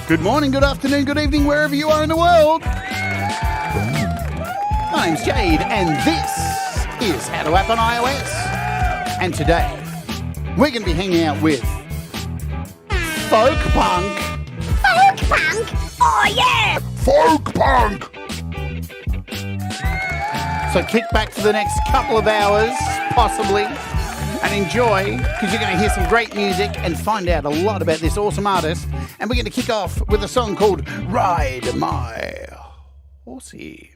Good morning, good afternoon, good evening, wherever you are in the world. My name's Jade, and this is How to App on iOS. And today, we're going to be hanging out with folkpunk. Folkpunk? Oh, yeah! Folkpunk! So kick back for the next couple of hours, possibly, and enjoy, because you're going to hear some great music and find out a lot about this awesome artist. And we're going to kick off with a song called Ride My Horsey.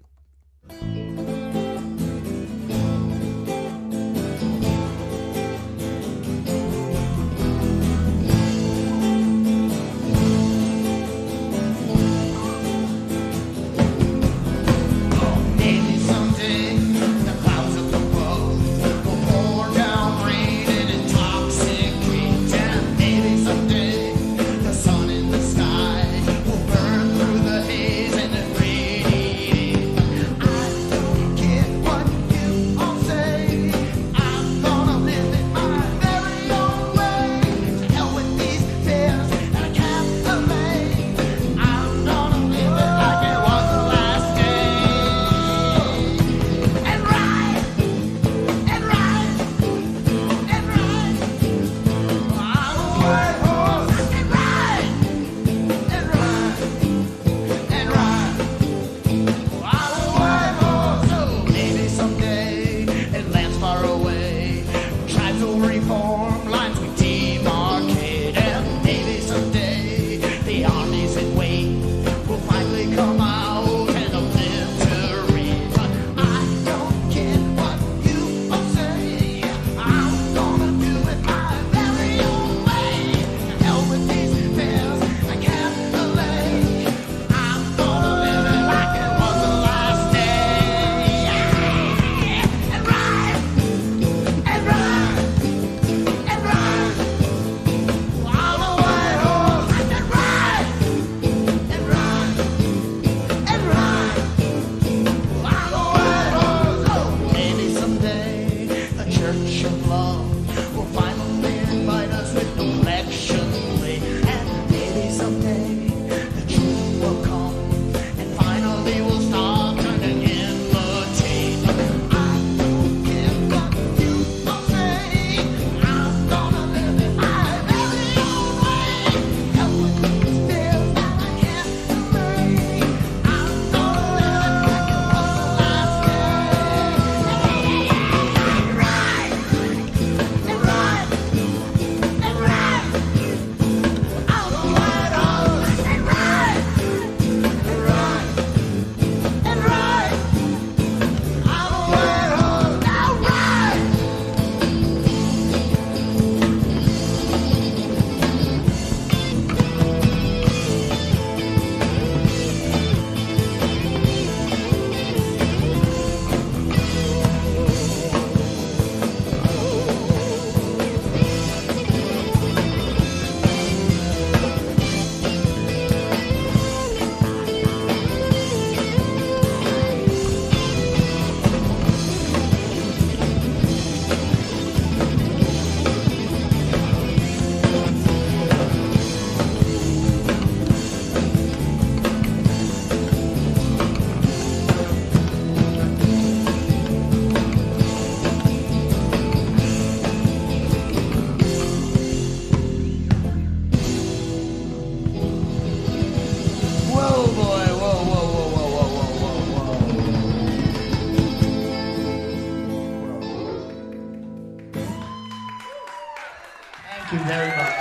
Thank you very much.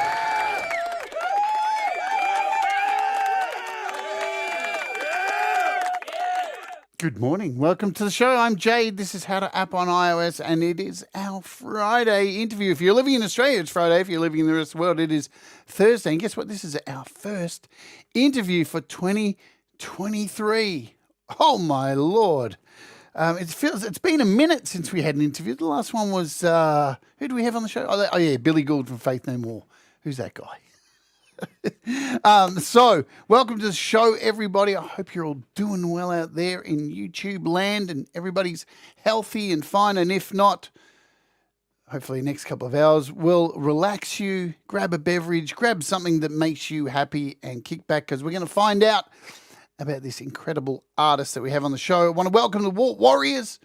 Good morning. Welcome to the show. I'm Jade. This is How to App on iOS, and it is our Friday interview. If you're living in Australia, it's Friday. If you're living in the rest of the world, it is Thursday. And guess what? This is our first interview for 2023. Oh, my Lord. It's been a minute since we had an interview. The last one was, who do we have on the show? Oh, yeah, Billy Gould from Faith No More. Who's that guy? So, welcome to the show, everybody. I hope you're all doing well out there in YouTube land and everybody's healthy and fine. And if not, hopefully the next couple of hours will relax you, grab a beverage, grab something that makes you happy and kick back because we're going to find out about this incredible artist that we have on the show. I want to welcome the Wart Warriors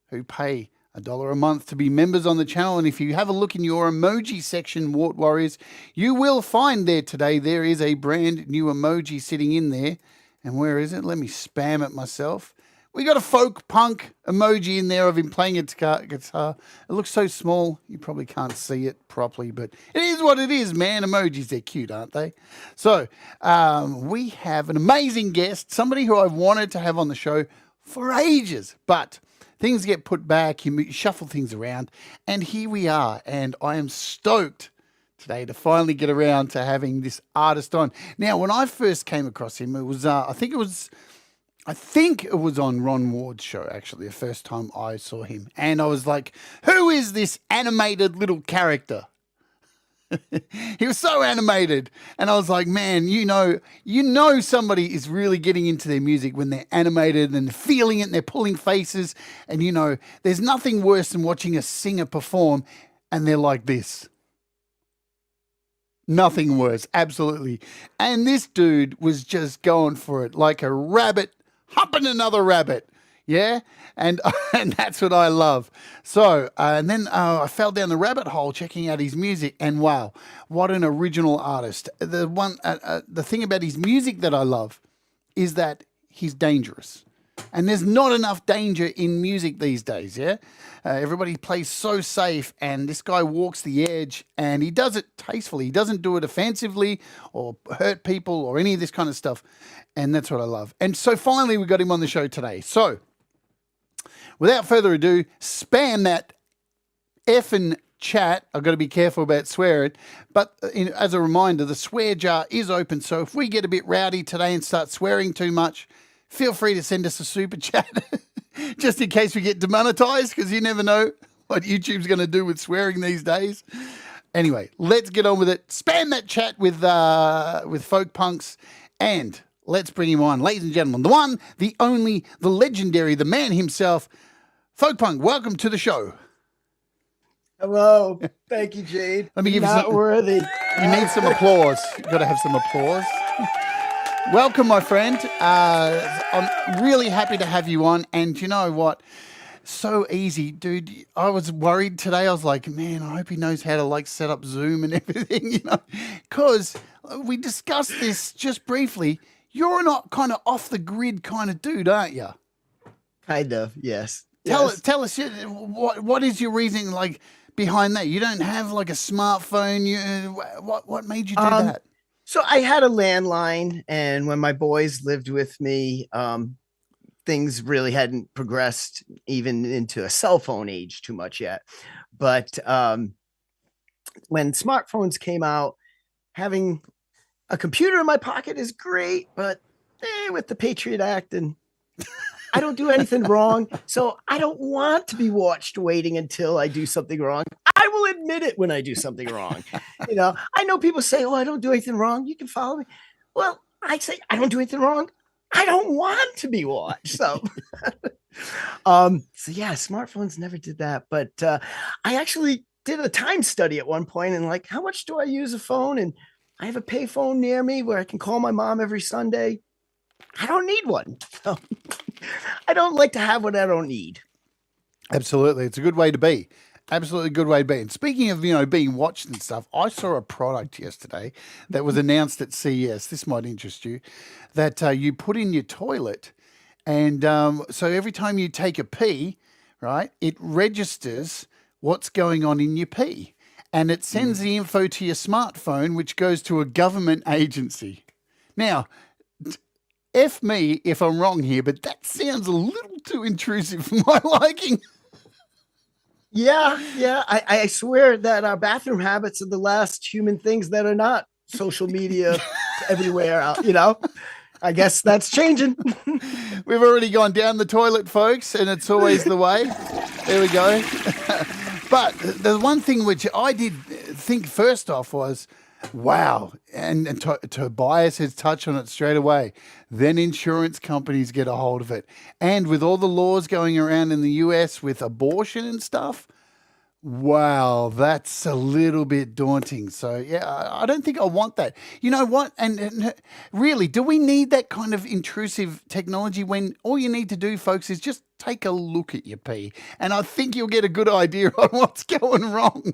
who pay $1 a month to be members on the channel. And if you have a look in your emoji section, Wart Warriors, you will find there today, there is a brand new emoji sitting in there. And where is it? Let me spam it myself. We got a folk punk emoji in there of him playing a guitar. It looks so small, you probably can't see it properly, but it is what it is, man. Emojis, they're cute, aren't they? So we have an amazing guest, somebody who I've wanted to have on the show for ages, but things get put back, you shuffle things around, and here we are. And I am stoked today to finally get around to having this artist on. Now, when I first came across him, it was, I think it was on Ron Ward's show, actually, the first time I saw him. And I was like, who is this animated little character? He was so animated. And I was like, man, you know somebody is really getting into their music when they're animated and they're feeling it and they're pulling faces. And, there's nothing worse than watching a singer perform and they're like this. Nothing worse, absolutely. And this dude was just going for it like a rabbit humping another rabbit. Yeah, and that's what I love. So, and then I fell down the rabbit hole checking out his music, and wow, what an original artist. The thing about his music that I love is that he's dangerous. And there's not enough danger in music these days, yeah? Everybody plays so safe, and this guy walks the edge, and he does it tastefully. He doesn't do it offensively or hurt people or any of this kind of stuff, and that's what I love. And so finally we got him on the show today. So without further ado, spam that effing chat. I've got to be careful about swearing, but as a reminder, the swear jar is open, so if we get a bit rowdy today and start swearing too much, feel free to send us a super chat just in case we get demonetized, because you never know what YouTube's going to do with swearing these days. Anyway, let's get on with it. Spam that chat with folk punks, and let's bring him on. Ladies and gentlemen, the one, the only, the legendary, the man himself, folk punk. Welcome to the show. Hello. Thank you, Jade. Let me give Not you some worthy. You need some applause. You've got to have some applause. Welcome, my friend. I'm really happy to have you on. And you know what? So easy, dude. I was worried today. I was like, man, I hope he knows how to set up Zoom and everything, because we discussed this just briefly. You're not kind of off the grid kind of dude, aren't you? Kind of, yes. Tell us what is your reasoning behind that? You don't have a smartphone. What made you do that? So I had a landline, and when my boys lived with me, things really hadn't progressed even into a cell phone age too much yet. But when smartphones came out, having a computer in my pocket is great, but with the Patriot Act, and I don't do anything wrong, so I don't want to be watched waiting until I do something wrong. I will admit it when I do something wrong. I know people say, oh, I don't do anything wrong. You can follow me. Well, I say, I don't do anything wrong. I don't want to be watched. So, yeah, smartphones never did that. But I actually did a time study at one point, and how much do I use a phone? And I have a pay phone near me where I can call my mom every Sunday. I don't need one. So, I don't like to have what I don't need. Absolutely. It's a good way to be. Absolutely good way to be. And speaking of, being watched and stuff, I saw a product yesterday that was announced at CES. This might interest you, that you put in your toilet. And so every time you take a pee, right, it registers what's going on in your pee. And it sends the info to your smartphone, which goes to a government agency. Now, F me if I'm wrong here, but that sounds a little too intrusive for my liking. Yeah. I swear that our bathroom habits are the last human things that are not social media everywhere out, I guess that's changing. We've already gone down the toilet, folks, and it's always the way. There we go. But the one thing which I did think first off was, Wow. And Tobias has touched on it straight away. Then insurance companies get a hold of it. And with all the laws going around in the US with abortion and stuff, wow, that's a little bit daunting. So, yeah, I don't think I want that. You know what? And really, do we need that kind of intrusive technology when all you need to do, folks, is just take a look at your pee? And I think you'll get a good idea on what's going wrong.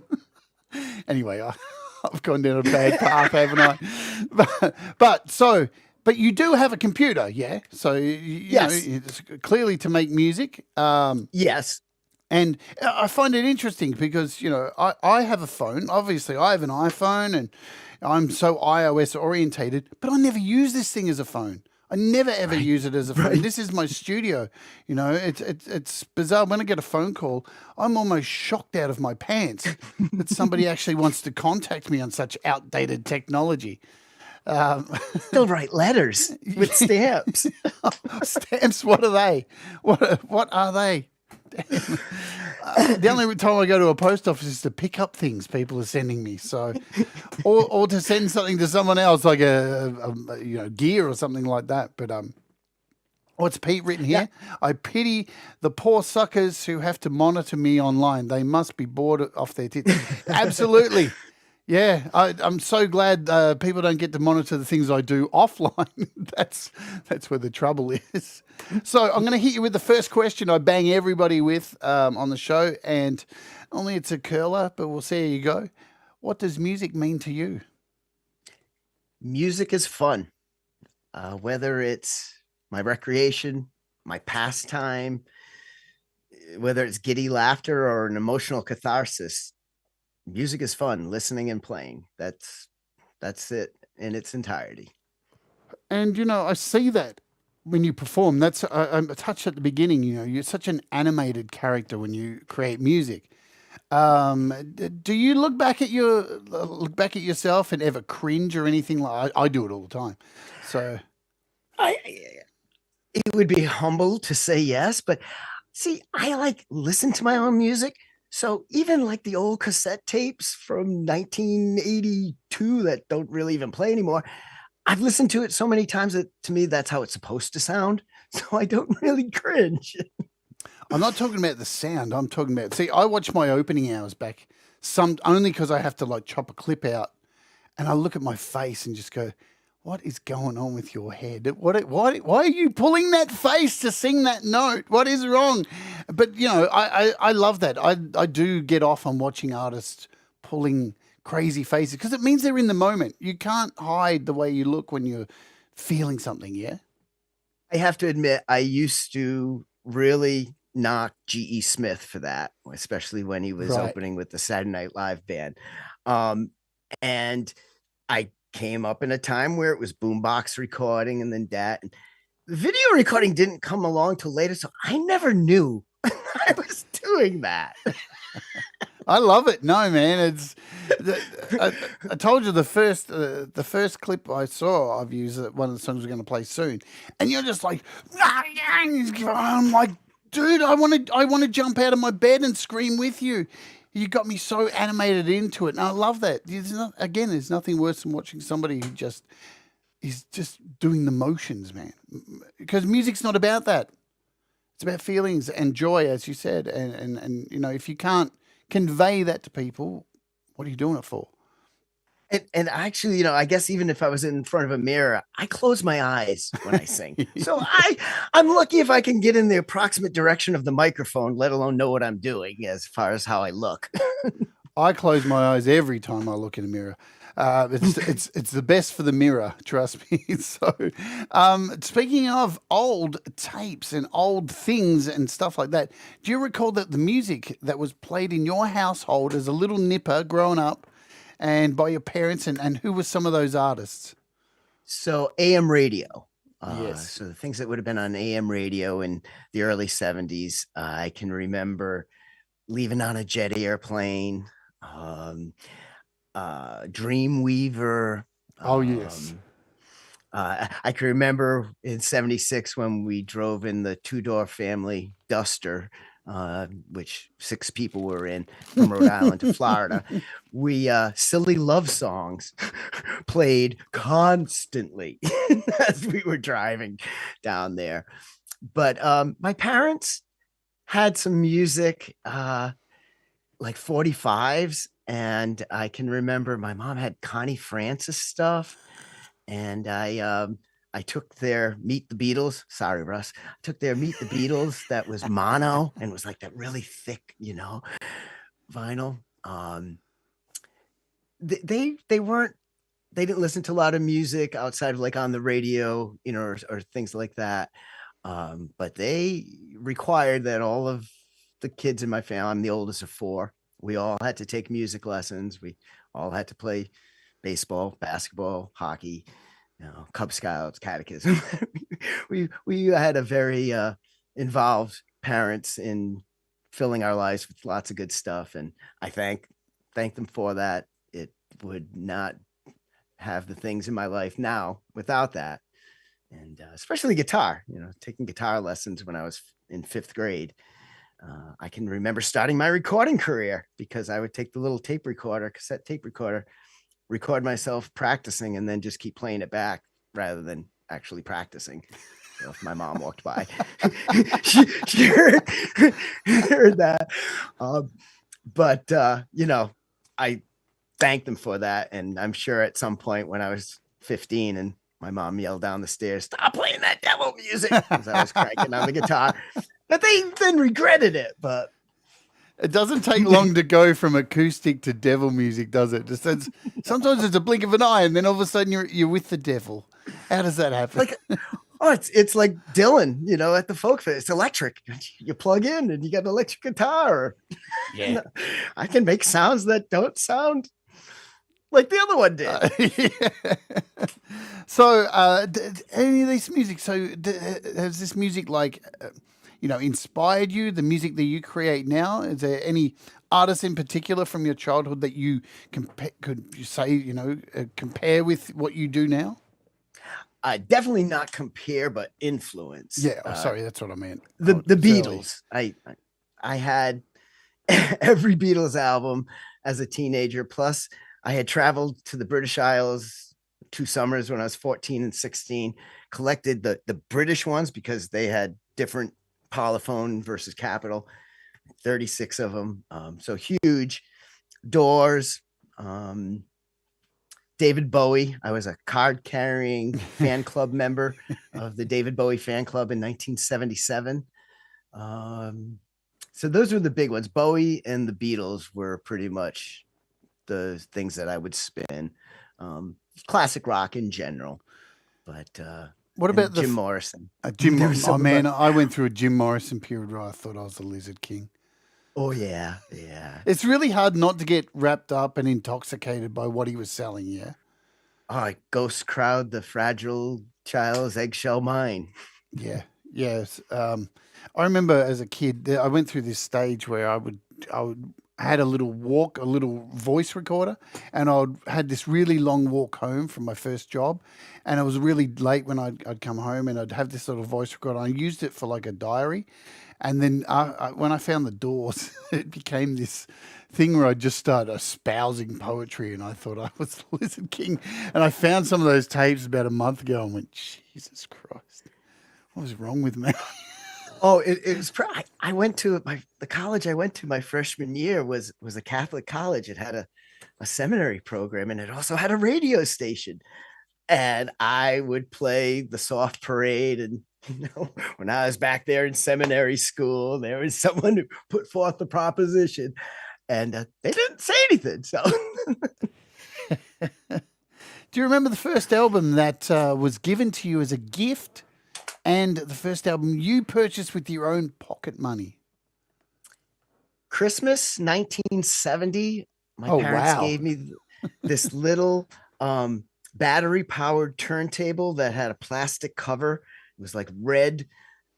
Anyway, I've gone down a bad path, haven't I? But you do have a computer, yeah? So, you know, Yes. it's clearly to make music. Yes. And I find it interesting because, you know, I have a phone. Obviously, I have an iPhone and I'm so iOS orientated, but I never use this thing as a phone. I never ever use it as a phone. This is my studio. You know, it's bizarre. When I get a phone call, I'm almost shocked out of my pants that somebody actually wants to contact me on such outdated technology. Still write letters with stamps. Stamps, what are they? What are they? The only time I go to a post office is to pick up things people are sending me. So, or to send something to someone else, like a you know, gear or something like that. But what's Pete written here? I pity the poor suckers who have to monitor me online. They must be bored off their tits. Absolutely. Yeah, I'm so glad people don't get to monitor the things I do offline. That's where the trouble is. So I'm going to hit you with the first question I bang everybody with on the show, and only it's a curler, but we'll see how you go. What does music mean to you? Music is fun, whether it's my recreation, my pastime, whether it's giddy laughter or an emotional catharsis. Music is fun, listening and playing. That's it in its entirety. And, you know, I see that when you perform. That's I touched at the beginning. You know, you're such an animated character when you create music. Do you look back at yourself and ever cringe or anything like? I do it all the time. So I it would be humble to say yes, but see, I like listen to my own music. So even like the old cassette tapes from 1982 that don't really even play anymore, I've listened to it so many times that to me that's how it's supposed to sound. So I don't really cringe. I'm not talking about the sound. I'm talking about, see, I watch my opening hours back only because I have to like chop a clip out, and I look at my face and just go, what is going on with your head? Why are you pulling that face to sing that note? What is wrong? But, you know, I love that. I do get off on watching artists pulling crazy faces because it means they're in the moment. You can't hide the way you look when you're feeling something, yeah? I have to admit, I used to really knock G.E. Smith for that, especially when he was Right. opening with the Saturday Night Live band. And I came up in a time where it was boombox recording and then that. And the video recording didn't come along till later, so I never knew I was doing that. I love it. No, man, it's. I told you the first clip I saw of you is that one of the songs we're going to play soon, and you're just like, I'm like, dude, I want to jump out of my bed and scream with you. You got me so animated into it, and I love that. There's nothing worse than watching somebody who is just doing the motions, man. Because music's not about that. It's about feelings and joy, as you said, and you know, if you can't convey that to people, what are you doing it for? And actually, you know, I guess even if I was in front of a mirror, I close my eyes when I sing. So I'm lucky if I can get in the approximate direction of the microphone, let alone know what I'm doing as far as how I look. I close my eyes every time I look in a mirror. It's the best for the mirror, trust me. So, speaking of old tapes and old things and stuff like that, do you recall that the music that was played in your household as a little nipper growing up, and by your parents, and who were some of those artists? So AM radio. Yes. So the things that would have been on AM radio in the early 70s, I can remember leaving on a jet airplane, Dreamweaver. Oh, yes. I can remember in 76 when we drove in the two-door family Duster which 6 people were in from Rhode Island to Florida. We silly love songs played constantly as we were driving down there. But my parents had some music, like 45s, and I can remember my mom had Connie Francis stuff, and I took their Meet the Beatles. Sorry, Russ. I took their Meet the Beatles that was mono and was like that really thick, vinyl. They weren't, they didn't listen to a lot of music outside of like on the radio, or things like that. But they required that all of the kids in my family, I'm the oldest of 4, we all had to take music lessons. We all had to play baseball, basketball, hockey, Cub Scouts, catechism. we had a very involved parents in filling our lives with lots of good stuff, and I thank them for that. It would not have the things in my life now without that, and especially guitar. Taking guitar lessons when I was in 5th grade. I can remember starting my recording career because I would take the little cassette tape recorder, record myself practicing, and then just keep playing it back rather than actually practicing. So if my mom walked by, she heard that. But I thank them for that. And I'm sure at some point when I was 15 and my mom yelled down the stairs, "Stop playing that devil music," because I was cranking on the guitar, that they then regretted it. But it doesn't take long to go from acoustic to devil music, does it? Sometimes it's a blink of an eye, and then all of a sudden you're with the devil. How does that happen? It's like Dylan, at the folk fest. It's electric. You plug in and you got an electric guitar. Yeah, I can make sounds that don't sound like the other one did. Yeah. So, any of this music? So, has this music inspired you? The music that you create now? Is there any artists in particular from your childhood that you could you say compare with what you do now? Definitely not compare, but influence. Yeah, sorry, that's what I meant. The Beatles. I had every Beatles album as a teenager. Plus, I had traveled to the British Isles 2 summers when I was 14 and 16. Collected the British ones because they had different polyphone versus capital. 36 of them. So huge. Doors. David Bowie. I was a card-carrying fan club member of the David Bowie fan club in 1977. So those were the big ones. Bowie and the Beatles were pretty much the things that I would spin. Classic rock in general. But what about Jim Morrison? Man, I went through a Jim Morrison period where I thought I was the Lizard King. Oh, yeah. It's really hard not to get wrapped up and intoxicated by what he was selling, yeah? Ghost Crowd, The Fragile Child's Eggshell Mine. Yeah, yes. I remember as a kid, I went through this stage where I had a little voice recorder, and had this really long walk home from my first job, and it was really late when I'd come home, and I'd have this little voice recorder. I used it for like a diary. And then when I found the Doors, it became this thing where I just started espousing poetry, and I thought I was the Lizard King. And I found some of those tapes about a month ago and went, Jesus Christ, what was wrong with me? Oh, it was. I went to the college I went to my freshman year was a Catholic college. It had a seminary program, and it also had a radio station. And I would play the Soft Parade. And when I was back there in seminary school, there was someone who put forth the proposition, and they didn't say anything. So, do you remember the first album that was given to you as a gift, and the first album you purchased with your own pocket money? Christmas 1970. My parents gave me this little battery-powered turntable that had a plastic cover. It was like red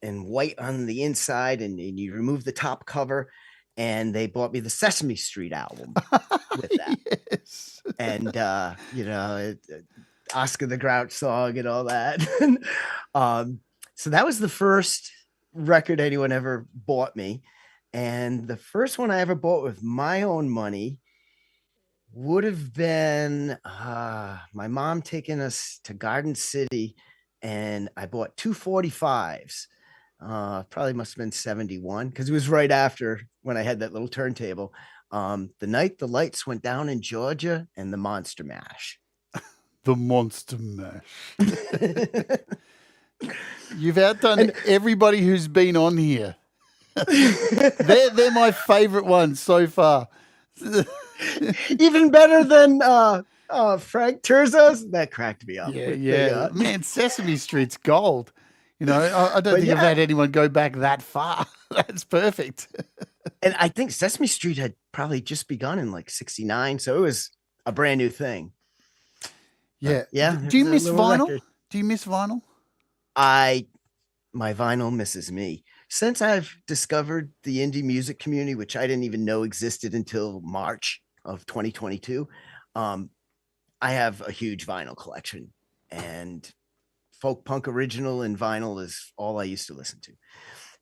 and white on the inside, and you remove the top cover, and they bought me the Sesame Street album with that. Yes. And Oscar the Grouch song and all that. So that was the first record anyone ever bought me. And the first one I ever bought with my own money would have been my mom taking us to Garden City, and I bought 245s. Probably must have been 71 because it was right after when I had that little turntable. The night the lights went down in Georgia and the Monster Mash. The Monster Mash. You've outdone everybody who's been on here. they're my favorite ones so far. Even better than Frank Turzo's. That cracked me up. Yeah. Man, Sesame Street's gold. I don't think I've had anyone go back that far. That's perfect. And I think Sesame Street had probably just begun in like 69. So it was a brand new thing. Yeah. Yeah. Do you miss vinyl? Record. Do you miss vinyl? My vinyl misses me. Since I've discovered the indie music community, which I didn't even know existed until March of 2022, I have a huge vinyl collection, and folk punk original and vinyl is all I used to listen to.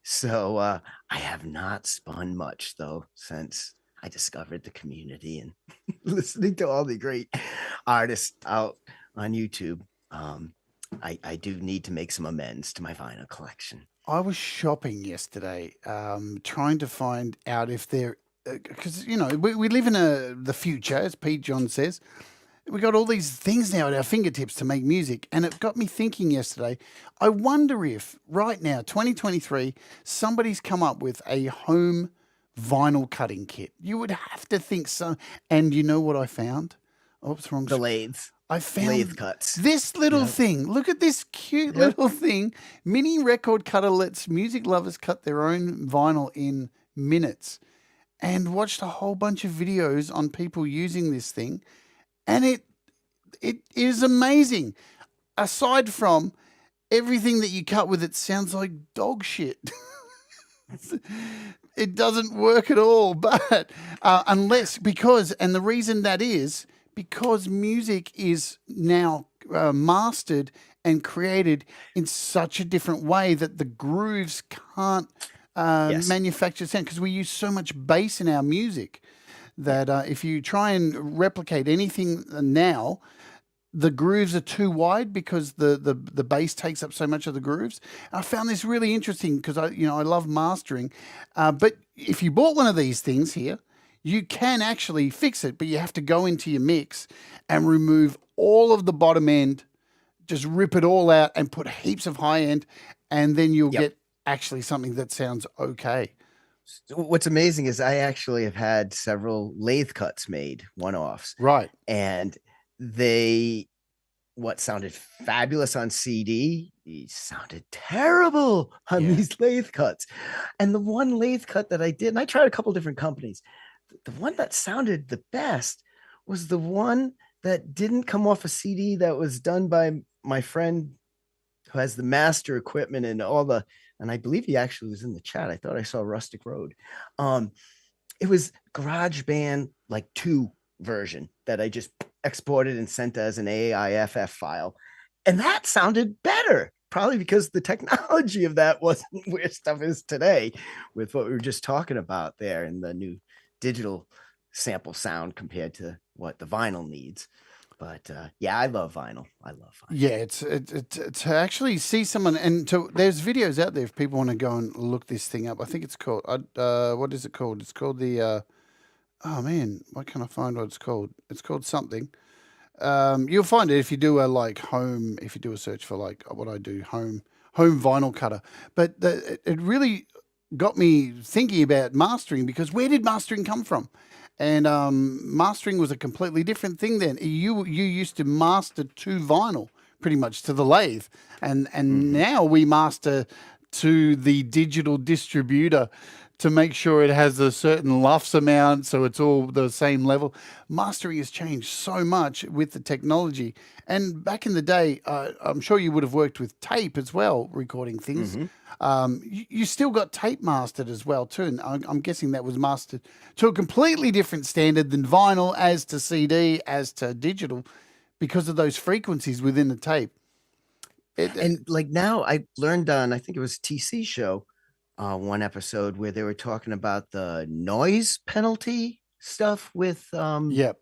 So I have not spun much though since I discovered the community and listening to all the great artists out on YouTube. I do need to make some amends to my vinyl collection. I was shopping yesterday, trying to find out if there, because we live in the future, as Pete John says. We got all these things now at our fingertips to make music, and it got me thinking yesterday. I wonder if right now, 2023, somebody's come up with a home vinyl cutting kit. You would have to think so. And you know what I found? Oops, wrong. The lathes. I found lathe cuts. This little thing. Look at this cute little thing. Mini record cutter lets music lovers cut their own vinyl in minutes. And watched a whole bunch of videos on people using this thing. And it is amazing. Aside from everything that you cut with it sounds like dog shit. It doesn't work at all. But the reason that is because music is now mastered and created in such a different way that the grooves can't manufacture sound, because we use so much bass in our music that if you try and replicate anything now, the grooves are too wide because the bass takes up so much of the grooves. I found this really interesting because I love mastering. But if you bought one of these things here, you can actually fix it, but you have to go into your mix and remove all of the bottom end, just rip it all out and put heaps of high end, and then you'll get actually something that sounds okay. What's amazing is I actually have had several lathe cuts made, one-offs. Right. And what sounded fabulous on CD sounded terrible on these lathe cuts. And the one lathe cut that I did, and I tried a couple different companies, the one that sounded the best was the one that didn't come off a CD that was done by my friend who has the master equipment and and I believe he actually was in the chat. I thought I saw Rustic Road. It was GarageBand 2 version that I just exported and sent as an AIFF file. And that sounded better, probably because the technology of that wasn't where stuff is today with what we were just talking about there in the new digital sample sound compared to what the vinyl needs. But I love vinyl. Yeah, it's to actually see someone, and there's videos out there if people want to go and look this thing up. I think it's called what is it called? It's called the oh man, why can't I find what it's called? It's called something. You'll find it if you do if you do a search for what I do, home vinyl cutter. But it really got me thinking about mastering, because where did mastering come from? And mastering was a completely different thing then. You used to master to vinyl, pretty much, to the lathe. And now we master to the digital distributor to make sure it has a certain LUFS amount, so it's all the same level. Mastering has changed so much with the technology. And back in the day, I'm sure you would have worked with tape as well, recording things. You still got tape mastered as well too, and I'm guessing that was mastered to a completely different standard than vinyl, as to CD, as to digital, because of those frequencies within the tape. And now I learned on, I think it was TC show, one episode where they were talking about the noise penalty stuff with Yep.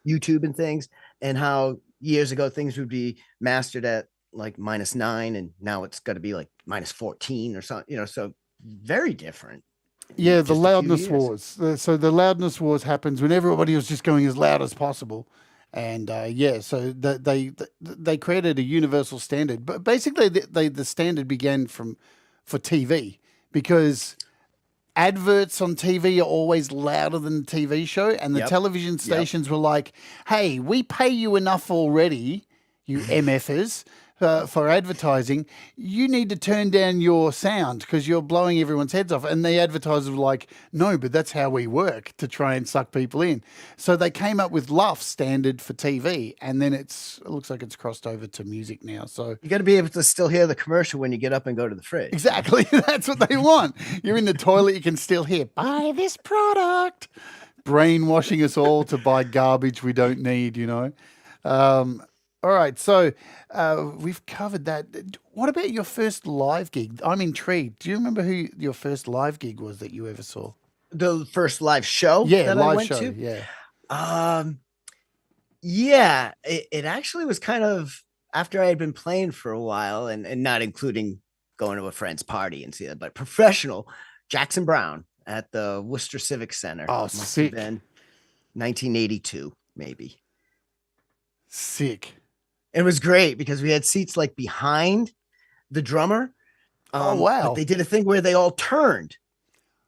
YouTube and things, and how years ago things would be mastered at like -9, and now it's got to be like -14 or something. So very different. Yeah, the Just a few loudness years. wars. So the loudness wars happens when everybody was just going as loud as possible, and so they created a universal standard. But basically, the standard began for TV because adverts on TV are always louder than the TV show, and the Yep. television stations were like, "Hey, we pay you enough already, you MFers." For advertising, you need to turn down your sound because you're blowing everyone's heads off. And the advertisers were like, no, but that's how we work to try and suck people in. So they came up with LUF standard for TV, and then it looks like it's crossed over to music now. So You got to be able to still hear the commercial when you get up and go to the fridge. exactly, that's what they want. You're in the toilet, you can still hear, buy this product. Brainwashing us all to buy garbage we don't need, All right, so we've covered that. What about your first live gig? I'm intrigued. Do you remember who your first live gig was that you ever saw? The first live show that I live went show, to? yeah. Yeah, it actually was kind of after I had been playing for a while, and not including going to a friend's party and see that, but professional Jackson Brown at the Worcester Civic Center. Oh, Must sick. have been 1982, maybe. Sick. It was great because we had seats like behind the drummer. Oh, wow. But they did a thing where they all turned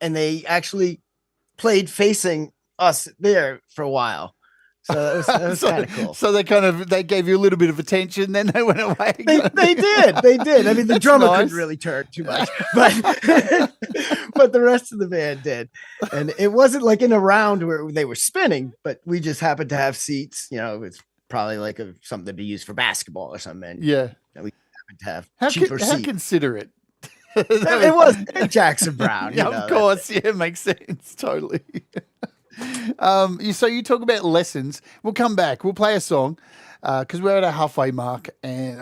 and they actually played facing us there for a while. So that was kind of cool. So they gave you a little bit of attention, then they went away. They did. I mean, the That's drummer nice. couldn't really turn too much, but but the rest of the band did. And it wasn't like in a round where they were spinning, but we just happened to have seats. It was probably like something to be used for basketball or something. Yeah. We happened to have How cheaper seats. considerate. It was Jackson Brown. Yeah, of course. Yeah, makes sense. Totally. So you talk about lessons. We'll come back. We'll play a song because we're at a halfway mark and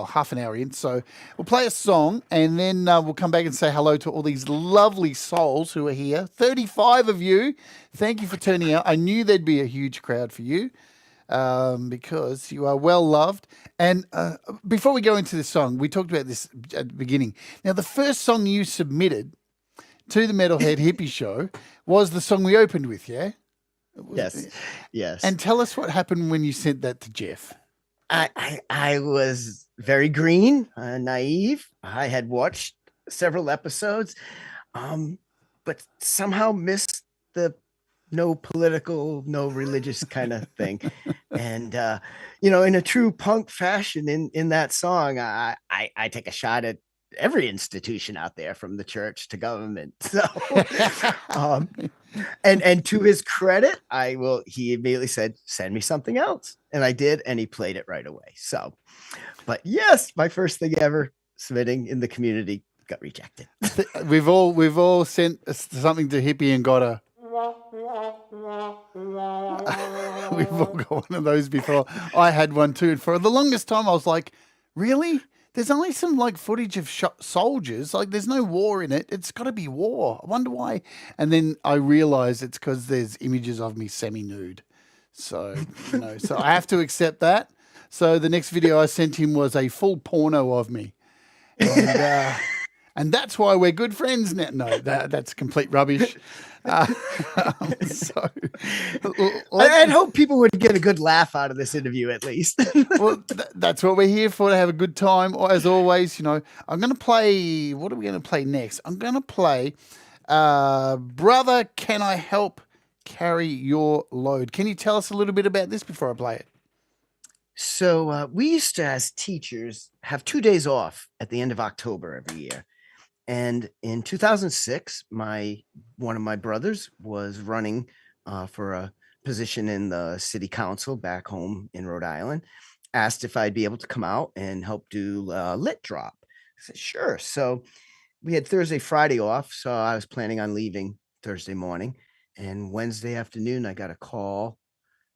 half an hour in. So we'll play a song and then we'll come back and say hello to all these lovely souls who are here. 35 of you. Thank you for turning out. I knew there'd be a huge crowd for you because you are well loved. And before we go into the song, we talked about this at the beginning. Now, the first song you submitted to the Metalhead Hippie Show was the song we opened with, yeah? Yes. And tell us what happened when you sent that to Jeff. I was very green, naive. I had watched several episodes, but somehow missed the no political, no religious kind of thing. And, in a true punk fashion in that song, I take a shot at every institution out there from the church to government. So, and to his credit, he immediately said, send me something else. And I did, and he played it right away. So, but yes, my first thing ever submitting in the community got rejected. We've all sent something to Hippie and got a. We've all got one of those before. I had one too. And for the longest time, I was like, really? There's only some footage of soldiers. There's no war in it. It's got to be war. I wonder why. And then I realized it's because there's images of me semi-nude. So, so I have to accept that. So the next video I sent him was a full porno of me. And that's why we're good friends now. No, that's complete rubbish. So I'd hope people would get a good laugh out of this interview at least. Well, that's what we're here for, to have a good time. As always, I'm going to play. What are we going to play next? I'm going to play Brother, Can I Help Carry Your Load? Can you tell us a little bit about this before I play it? So we used to, as teachers, have 2 days off at the end of October every year. And in 2006, one of my brothers was running for a position in the city council back home in Rhode Island, asked if I'd be able to come out and help do lit drop. I said, sure. So we had Thursday, Friday off. So I was planning on leaving Thursday morning. And Wednesday afternoon, I got a call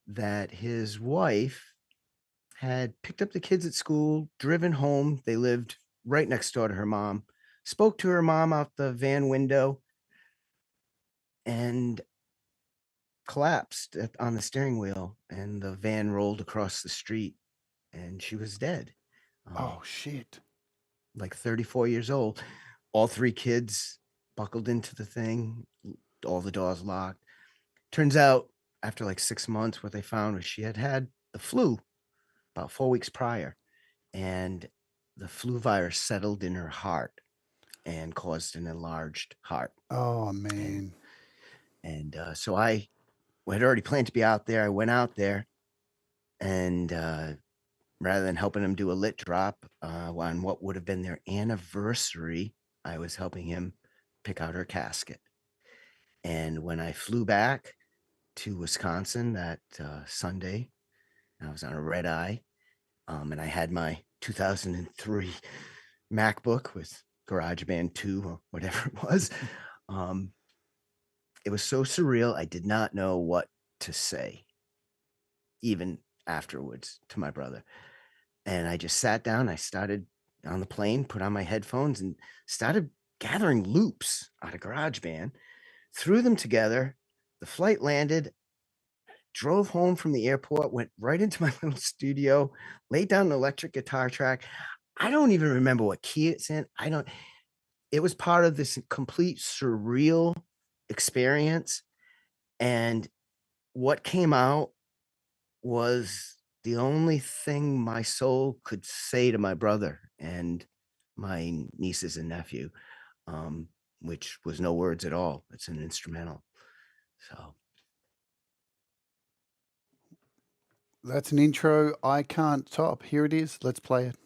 that his wife had picked up the kids at school, driven home. They lived right next door to her mom, spoke to her mom out the van window and collapsed on the steering wheel, and the van rolled across the street, and she was dead. Oh, shit. Like 34 years old. All three kids buckled into the thing, all the doors locked. Turns out, after like 6 months, what they found was she had had the flu about 4 weeks prior, and the flu virus settled in her heart and caused an enlarged heart. Oh, man. And so I had already planned to be out there. I went out there, and rather than helping him do a lit drop on what would have been their anniversary, I was helping him pick out her casket. And when I flew back to Wisconsin that Sunday, I was on a red eye, and I had my 2003 MacBook with GarageBand 2 or whatever it was. It was so surreal. I did not know what to say, even afterwards, to my brother. And I just sat down. I started on the plane, put on my headphones, and started gathering loops out of GarageBand, threw them together. The flight landed, drove home from the airport, went right into my little studio, laid down an electric guitar track. I don't even remember what key it's in. It was part of this complete surreal experience. And what came out was the only thing my soul could say to my brother and my nieces and nephew, which was no words at all. It's an instrumental. So That's an intro I can't top. Here it is. Let's play it.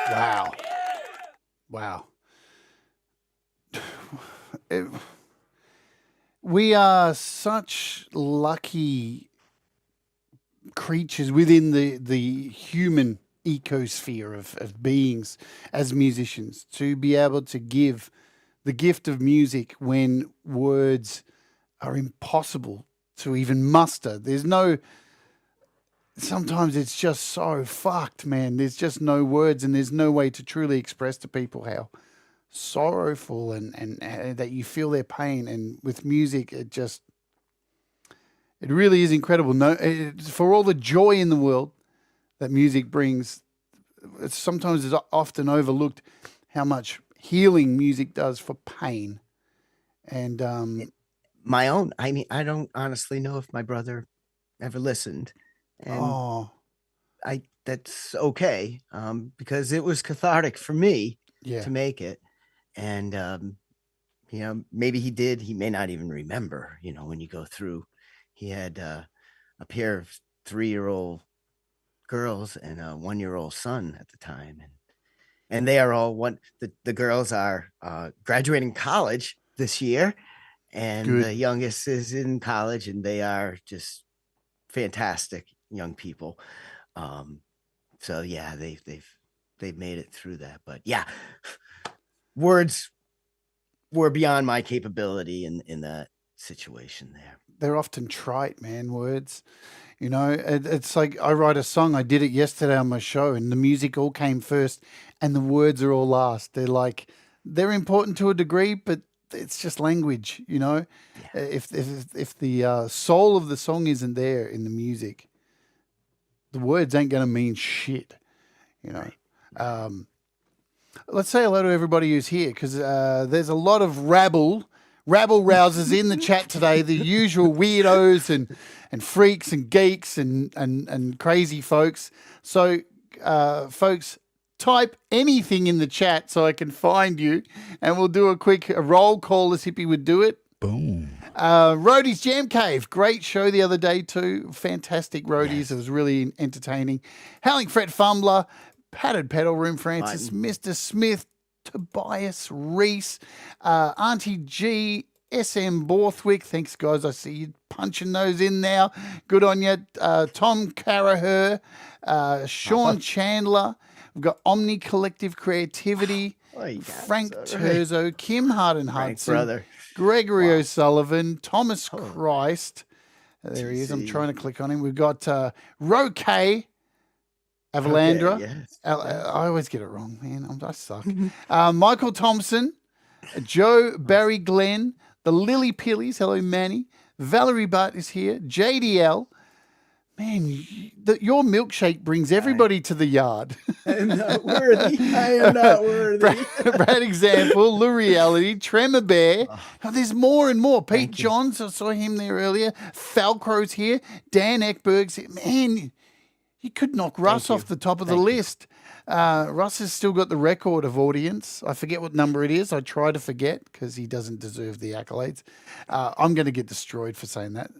Wow. Wow. It- we are such lucky creatures within the human ecosphere of beings as musicians to be able to give the gift of music when words are impossible to even muster. There's no, sometimes it's just so fucked, man. There's just no words and there's no way to truly express to people how sorrowful and that you feel their pain. And with music, it really is incredible. No, for all the joy in the world that music brings, sometimes it's often overlooked how much healing music does for pain. And My own. I mean, I don't honestly know if my brother ever listened, and oh that's okay, because it was cathartic for me yeah, to make it, and maybe he did. He may not even remember. When you go through, he had a pair of 3-year-old girls and a 1-year-old son at the time, and they are all one. The girls are graduating college this year, and good. the youngest is in college, and they are just fantastic young people. So yeah, they've made it through that. But yeah, words were beyond my capability in that situation there. They're often trite, man. Words, it's like I write a song. I did it yesterday on my show, and the music all came first, and the words are all last. They're important to a degree, but it's just language, Yeah. If the soul of the song isn't there in the music, the words ain't gonna mean shit, you know. Right. Let's say hello to everybody who's here because there's a lot of rabble rousers in the chat today. The usual weirdos and freaks and geeks and crazy folks. So, folks, type anything in the chat so I can find you, and we'll do a quick roll call as Hippie would do it. Boom. Roadies Jam Cave, great show the other day too. Fantastic roadies. Yes. It was really entertaining. Howling Fret Fumbler, Padded Pedal Room Francis, Mr. Smith, Tobias Reese, Auntie G, SM Borthwick. Thanks, guys. I see you punching those in now. Good on you. Tom Caraher, Sean Chandler. We've got Omni Collective Creativity. Oh, you got it. Frank It's all right. Terzo, Kim Harden Frank, Hudson, brother. Gregory Wow. O'Sullivan, Thomas Christ. There he is. I'm TC. trying to click on him. We've got Roque Avalandra. Okay, yes. I always get it wrong, man. I suck. Michael Thompson, Joe Barry Glenn, the Lily Pillies. Hello, Manny. Valerie Butt is here. JDL. Man, your milkshake brings everybody to the yard. I am not worthy. I am not worthy. Brad Example, Lou Reality, Tremor Bear. Oh, there's more and more. Pete Thank you. Johns, I saw him there earlier. Falcro's here. Dan Eckberg's here. Man, you could knock Russ off the top of the list. Russ has still got the record of audience. I forget what number it is. I try to forget because he doesn't deserve the accolades. I'm going to get destroyed for saying that.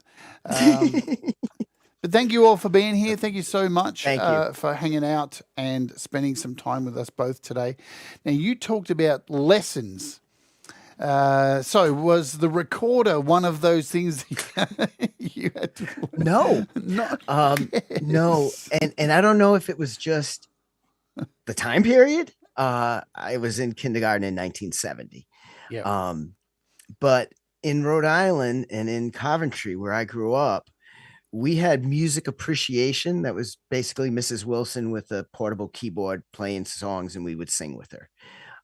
But thank you all for being here. Thank you so much Thank you. for hanging out and spending some time with us both today. Now, you talked about lessons. So was the recorder one of those things you had to learn? No. Not No. And I don't know if it was just the time period. I was in kindergarten in 1970. Yeah. But in Rhode Island and in Coventry, where I grew up, we had music appreciation. That was basically Mrs. Wilson with a portable keyboard playing songs, and we would sing with her.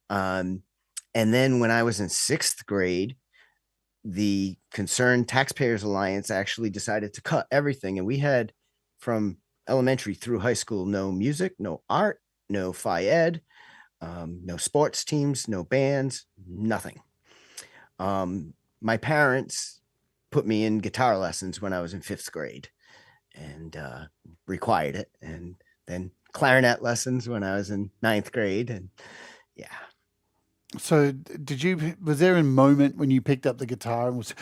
And then when I was in 6th grade, the Concerned Taxpayers Alliance actually decided to cut everything. And we had from elementary through high school, no music, no art, no phy ed, no sports teams, no bands, nothing. My parents put me in guitar lessons when I was in 5th grade and required it. And then clarinet lessons when I was in 9th grade. And yeah. So was there a moment when you picked up the guitar and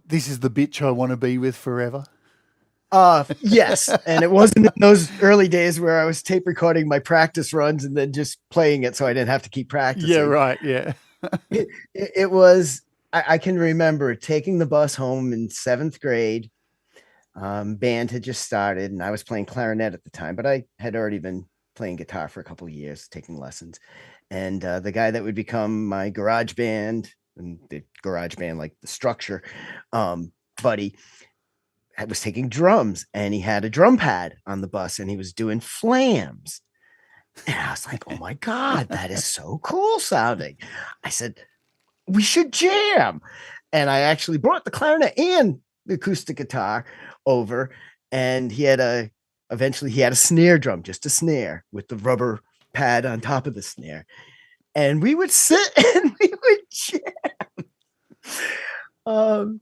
this is the bitch I want to be with forever? Yes. And it wasn't in those early days where I was tape recording my practice runs and then just playing it so I didn't have to keep practicing. Yeah, right. Yeah. It was, I can remember taking the bus home in 7th grade. Band had just started and I was playing clarinet at the time, but I had already been playing guitar for a couple of years, taking lessons. And the guy that would become my garage band, and the garage band, like the structure, buddy, was taking drums and he had a drum pad on the bus and he was doing flams. And I was like, oh my God, that is so cool sounding. I said, we should jam. And I actually brought the clarinet and the acoustic guitar over, and eventually he had a snare drum, just a snare with the rubber pad on top of the snare. And we would sit and we would jam.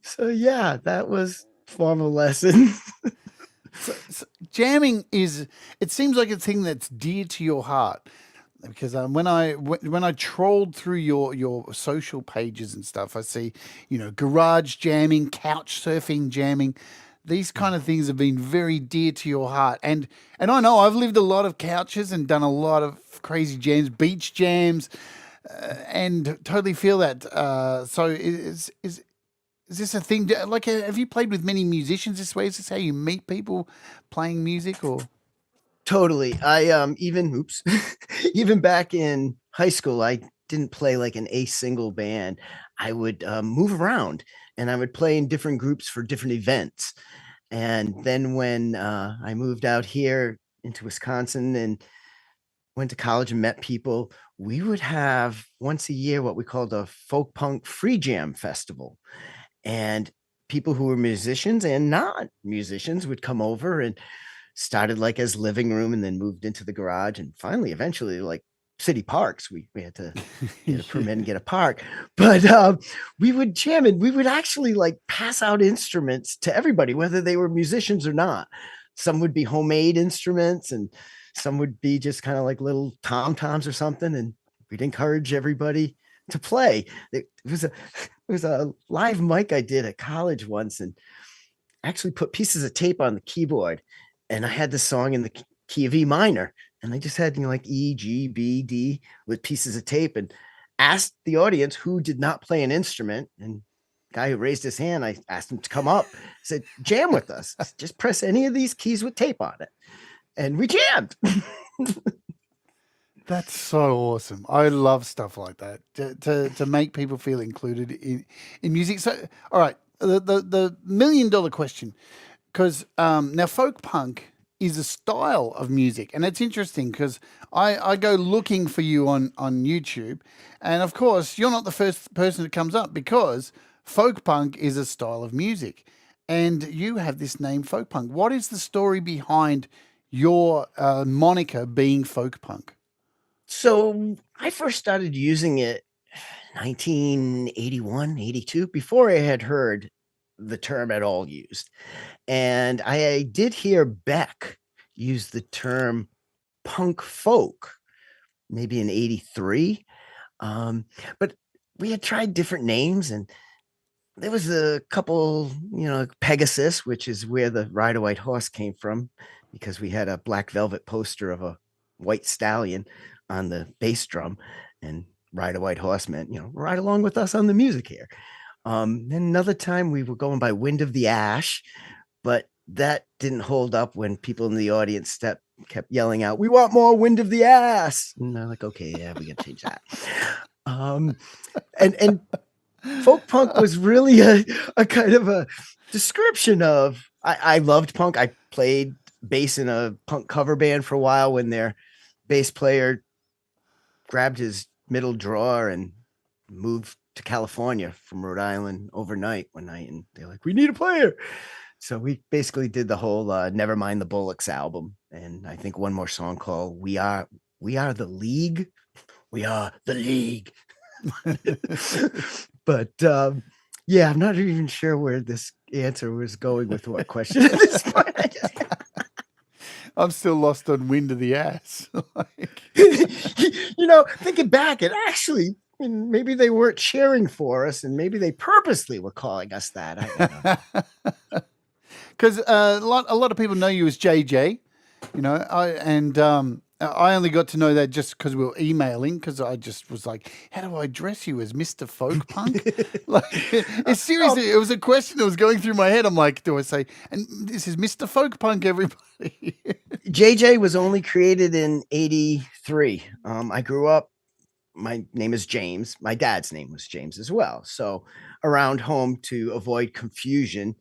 So yeah, that was formal lesson. So jamming it seems like a thing that's dear to your heart, because when I trolled through your social pages and stuff, I see, garage jamming, couch surfing jamming. These kind of things have been very dear to your heart, and I know I've lived a lot of couches and done a lot of crazy jams, beach jams, and totally feel that. So is this a thing? Like, have you played with many musicians this way? Is this how you meet people playing music, or? Totally. I even back in high school, I didn't play like a single band. I would move around and I would play in different groups for different events. And then when I moved out here into Wisconsin and went to college and met people, we would have once a year what we called a folk punk free jam festival. And people who were musicians and not musicians would come over, and started like as living room and then moved into the garage, and finally eventually like city parks. We had to get a permit and get a park, but we would jam and we would actually like pass out instruments to everybody, whether they were musicians or not. Some would be homemade instruments and some would be just kind of like little tom-toms or something, and we'd encourage everybody to play. It was a live mic I did at college once, and actually put pieces of tape on the keyboard, and I had the song in the key of E minor, and I just had like E, G, B, D with pieces of tape, and asked the audience who did not play an instrument. And the guy who raised his hand, I asked him to come up, said, jam with us. Just press any of these keys with tape on it. And we jammed. That's so awesome. I love stuff like that, to make people feel included in music. So, all right, the $1 million question, because now folk punk is a style of music, and it's interesting because I go looking for you on YouTube, and of course you're not the first person that comes up, because folk punk is a style of music, and you have this name folk punk. What is the story behind your moniker being folk punk? So I first started using it 1981, 82, before I had heard the term at all used. And I did hear Beck use the term punk folk, maybe in 83. But we had tried different names, and there was a couple, Pegasus, which is where the Ride a White Horse came from, because we had a black velvet poster of a white stallion on the bass drum, and Ride a White Horse meant, ride along with us on the music here. Then another time we were going by Wind of the Ash, but that didn't hold up when people in the audience kept yelling out, "We want more Wind of the Ass!" And they're like, "Okay, yeah, we gotta change that." And folk punk was really a kind of a description of. I loved punk. I played bass in a punk cover band for a while when their bass player grabbed his middle drawer and moved to California from Rhode Island overnight one night, and they're like, "We need a player." So we basically did the whole Never Mind the Bullocks album, and I think one more song called We Are the League. We are the League. But yeah, I'm not even sure where this answer was going with what question at this point. I'm still lost on Wind of the Ass. Thinking back, it actually, maybe they weren't cheering for us, and maybe they purposely were calling us that. I don't know. because a lot of people know you as JJ. You know, I only got to know that just because we were emailing. Because I just was like, how do I address you as Mr. Folk Punk? Like, it's seriously, it was a question that was going through my head. I'm like, do I say, and this is Mr. Folk Punk, everybody? JJ was only created in '83. I grew up. My name is James. My dad's name was James as well. So around home, to avoid confusion,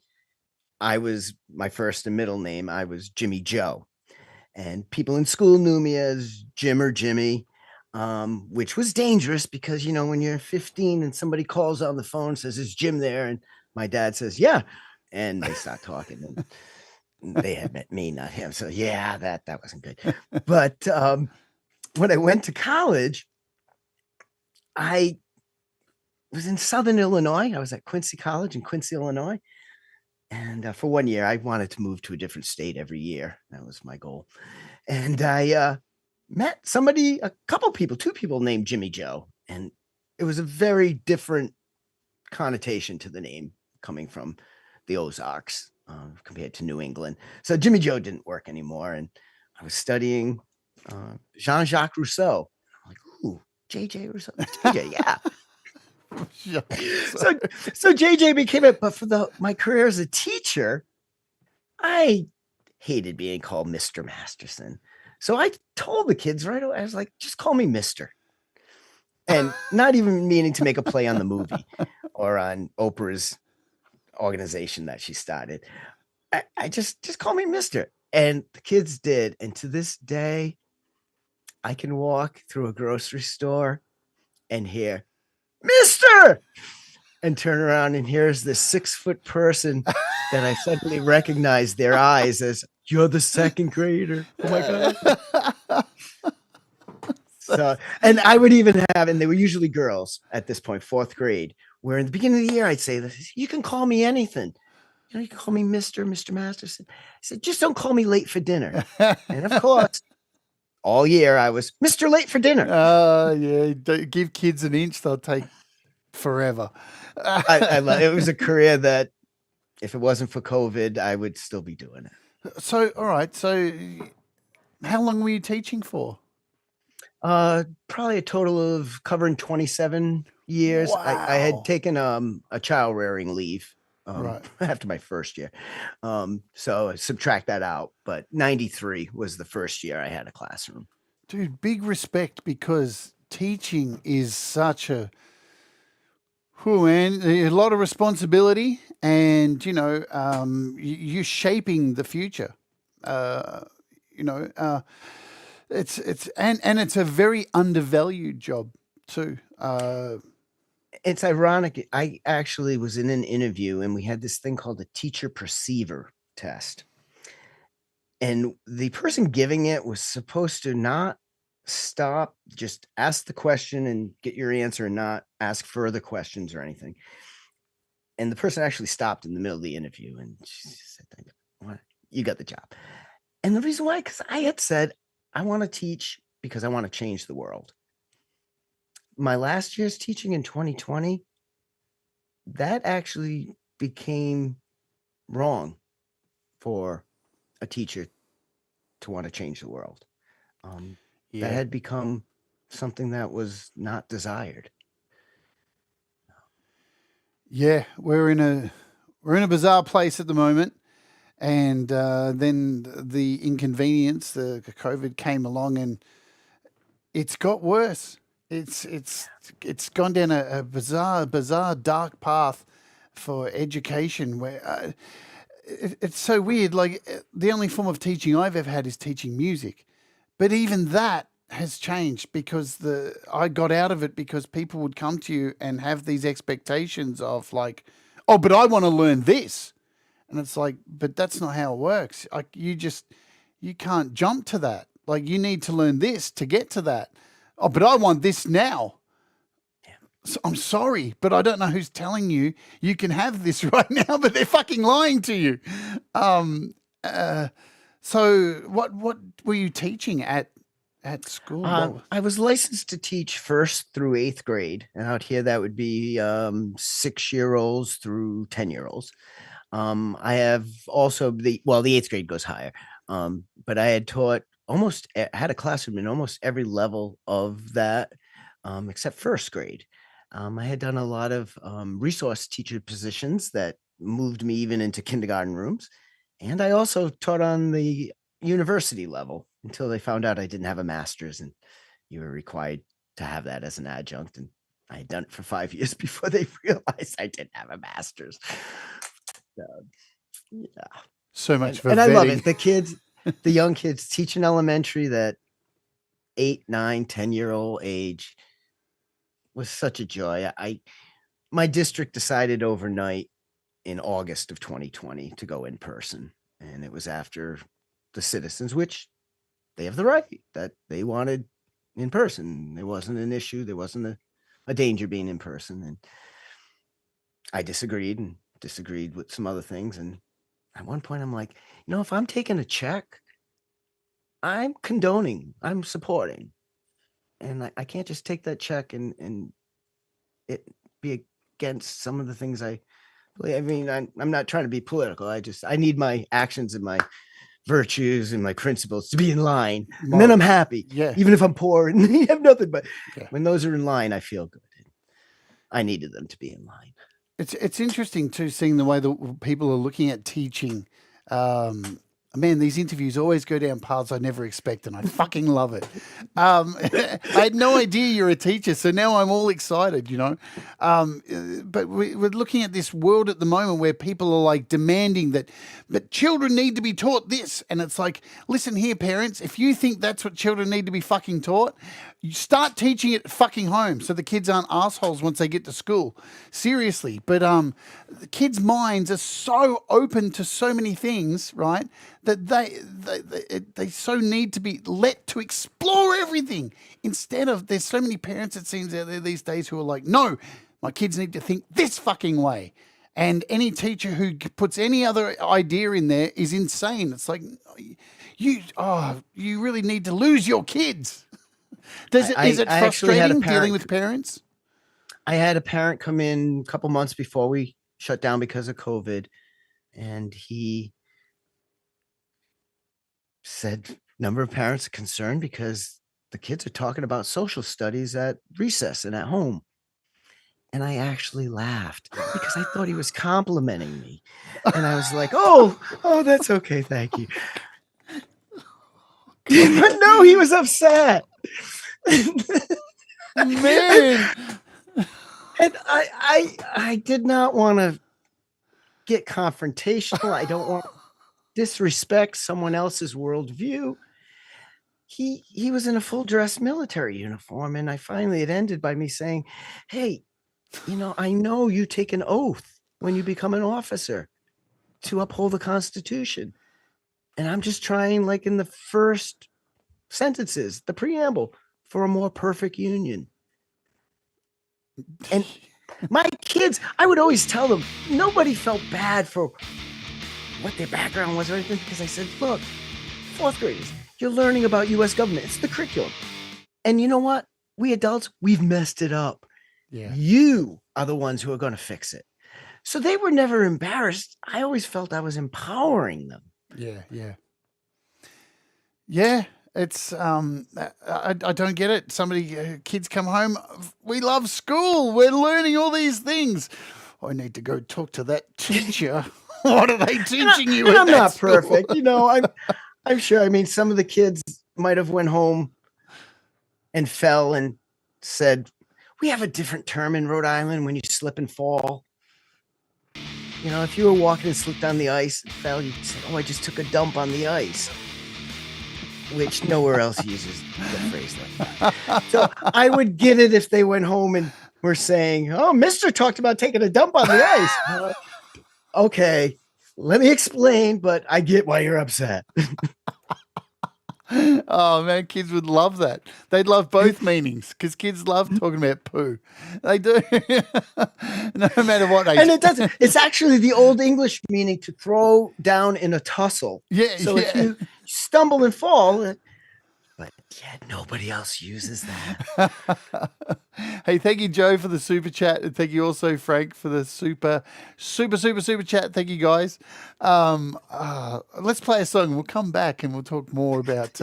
my first and middle name, I was Jimmy Joe. And people in school knew me as Jim or Jimmy, which was dangerous because, you know, when you're 15 and somebody calls on the phone and says, is Jim there? And my dad says, yeah. And they start talking and they had met me, not him. So yeah, that wasn't good. But when I went to college, I was in Southern Illinois. I was at Quincy College in Quincy, Illinois. And for 1 year, I wanted to move to a different state every year. That was my goal. And I met two people named Jimmy Joe. And it was a very different connotation to the name coming from the Ozarks compared to New England. So Jimmy Joe didn't work anymore. And I was studying Jean-Jacques Rousseau. I'm like, ooh, J.J. Rousseau. JJ, yeah. So JJ became it, but for my career as a teacher, I hated being called Mr. Masterson. So I told the kids right away, I was like, just call me Mr. And not even meaning to make a play on the movie or on Oprah's organization that she started. I just call me Mr. And the kids did. And to this day, I can walk through a grocery store and hear Mister, and turn around and here's this 6-foot person that I suddenly recognize their eyes as, you're the second grader. Oh my God. So, and I would even have, and they were usually girls at this point, 4th grade, where in the beginning of the year, I'd say, you can call me anything. You know, you can call me Mr. Masterson. I said, just don't call me late for dinner. And of course, all year I was Mr. Late for dinner. Yeah. Don't give kids an inch, they'll take forever. I love it. Was a career that if it wasn't for COVID, I would still be doing it. So, all right. So how long were you teaching for? Probably a total of covering 27 years. Wow. I had taken a child rearing leave right. after my first year. So subtract that out. But 93 was the first year I had a classroom. Dude, big respect, because teaching is such a lot of responsibility, and you know, you're shaping the future. It's a very undervalued job too. It's ironic. I actually was in an interview and we had this thing called the teacher perceiver test. And the person giving it was supposed to not stop, just ask the question and get your answer and not ask further questions or anything. And the person actually stopped in the middle of the interview and she said, "What? You got the job." And the reason why, because I had said, I want to teach because I want to change the world. My last year's teaching in 2020, that actually became wrong for a teacher to want to change the world. That had become something that was not desired. Yeah, we're in a bizarre place at the moment, and then the inconvenience, the COVID came along, and it's got worse. It's gone down a bizarre dark path for education where it's so weird. Like, the only form of teaching I've ever had is teaching music, but even that has changed because I got out of it because people would come to you and have these expectations of like, oh, but I want to learn this. And it's like, but that's not how it works. Like, you can't jump to that. Like, you need to learn this to get to that. Oh, but I want this now. So I'm sorry, but I don't know who's telling you you can have this right now, but they're fucking lying to you. So what were you teaching at school? I was licensed to teach 1st through 8th grade. And out here, that would be 6-year-olds through 10-year-olds. I have also the 8th grade goes higher. But I had taught had a classroom in almost every level of that, except 1st grade. I had done a lot of resource teacher positions that moved me even into kindergarten rooms. And I also taught on the university level until they found out I didn't have a master's and you were required to have that as an adjunct. And I had done it for 5 years before they realized I didn't have a master's. So, yeah. So much for and I love it. vetting. The young kids teaching elementary, that 8, 9, 10-year-old age was such a joy. My district decided overnight in August of 2020 to go in person. And it was after the citizens, which they have the right, that they wanted in person. There wasn't an issue. There wasn't a danger being in person. And I disagreed with some other things. And at one point I'm like, if I'm taking a check, I'm condoning, I'm supporting. And I can't just take that check and it be against some of the things I believe. I mean, I'm not trying to be political. I need my actions and my virtues and my principles to be in line. And then I'm happy. Yeah. Even if I'm poor and have nothing, but when those are in line, I feel good. I needed them to be in line. It's interesting too, seeing the way that people are looking at teaching. Man, these interviews always go down paths I never expect, and I fucking love it. I had no idea you're a teacher, so now I'm all excited, But we're looking at this world at the moment where people are like demanding that, but children need to be taught this. And it's like, listen here, parents, if you think that's what children need to be fucking taught, you start teaching it fucking home so the kids aren't assholes once they get to school. Seriously. But the kids' minds are so open to so many things, right? That they so need to be let to explore everything. Instead of, there's so many parents, it seems, out there these days who are like, no, my kids need to think this fucking way. And any teacher who puts any other idea in there is insane. It's like, you really need to lose your kids. Is it frustrating dealing with parents? I had a parent come in a couple months before we shut down because of COVID, and he said number of parents are concerned because the kids are talking about social studies at recess and at home. And I actually laughed because I thought he was complimenting me. And I was like, oh, that's okay. Thank you. But no, he was upset. Man. And I did not want to get confrontational. I don't want to disrespect someone else's worldview. He was in a full dress military uniform, and it ended by me saying, hey, I know you take an oath when you become an officer to uphold the Constitution. And I'm just trying, like in the first sentences, the preamble, for a more perfect union. And my kids, I would always tell them, nobody felt bad for what their background was or anything, because I said, look, 4th graders, you're learning about U.S. government. It's the curriculum. And you know what? We adults, we've messed it up. Yeah. You are the ones who are going to fix it. So they were never embarrassed. I always felt I was empowering them. Yeah. It's I don't get it. Kids come home. We love school. We're learning all these things. I need to go talk to that teacher. What are they teaching you? And I'm not perfect. I'm sure. I mean, some of the kids might have went home and fell and said, we have a different term in Rhode Island when you slip and fall. If you were walking and slipped on the ice and fell, you'd say, oh, I just took a dump on the ice. Which nowhere else uses the phrase like that. So I would get it if they went home and were saying, oh, Mister talked about taking a dump on the ice. Okay, let me explain, but I get why you're upset. Oh, man, kids would love that. They'd love both meanings because kids love talking about poo. They do. No matter what age. And it doesn't. It's actually the old English meaning to throw down in a tussle. Yeah. So if you stumble and fall, but yet nobody else uses that. Hey, thank you, Joe, for the super chat, and thank you also, Frank, for the super chat. Thank you, guys. Let's play a song. We'll come back and we'll talk more about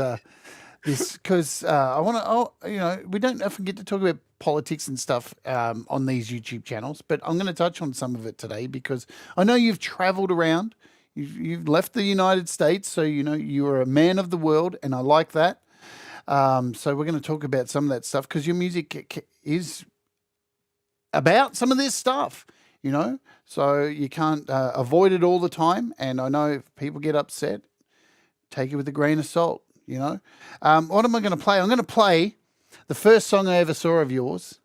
this because I want to. We don't often get to talk about politics and stuff on these YouTube channels, but I'm going to touch on some of it today because I know you've traveled around. You've left the United States, so you are a man of the world, and I like that. So we're going to talk about some of that stuff because your music is about some of this stuff, so you can't avoid it all the time. And I know if people get upset, take it with a grain of salt, What am I going to play? I'm going to play the first song I ever saw of yours.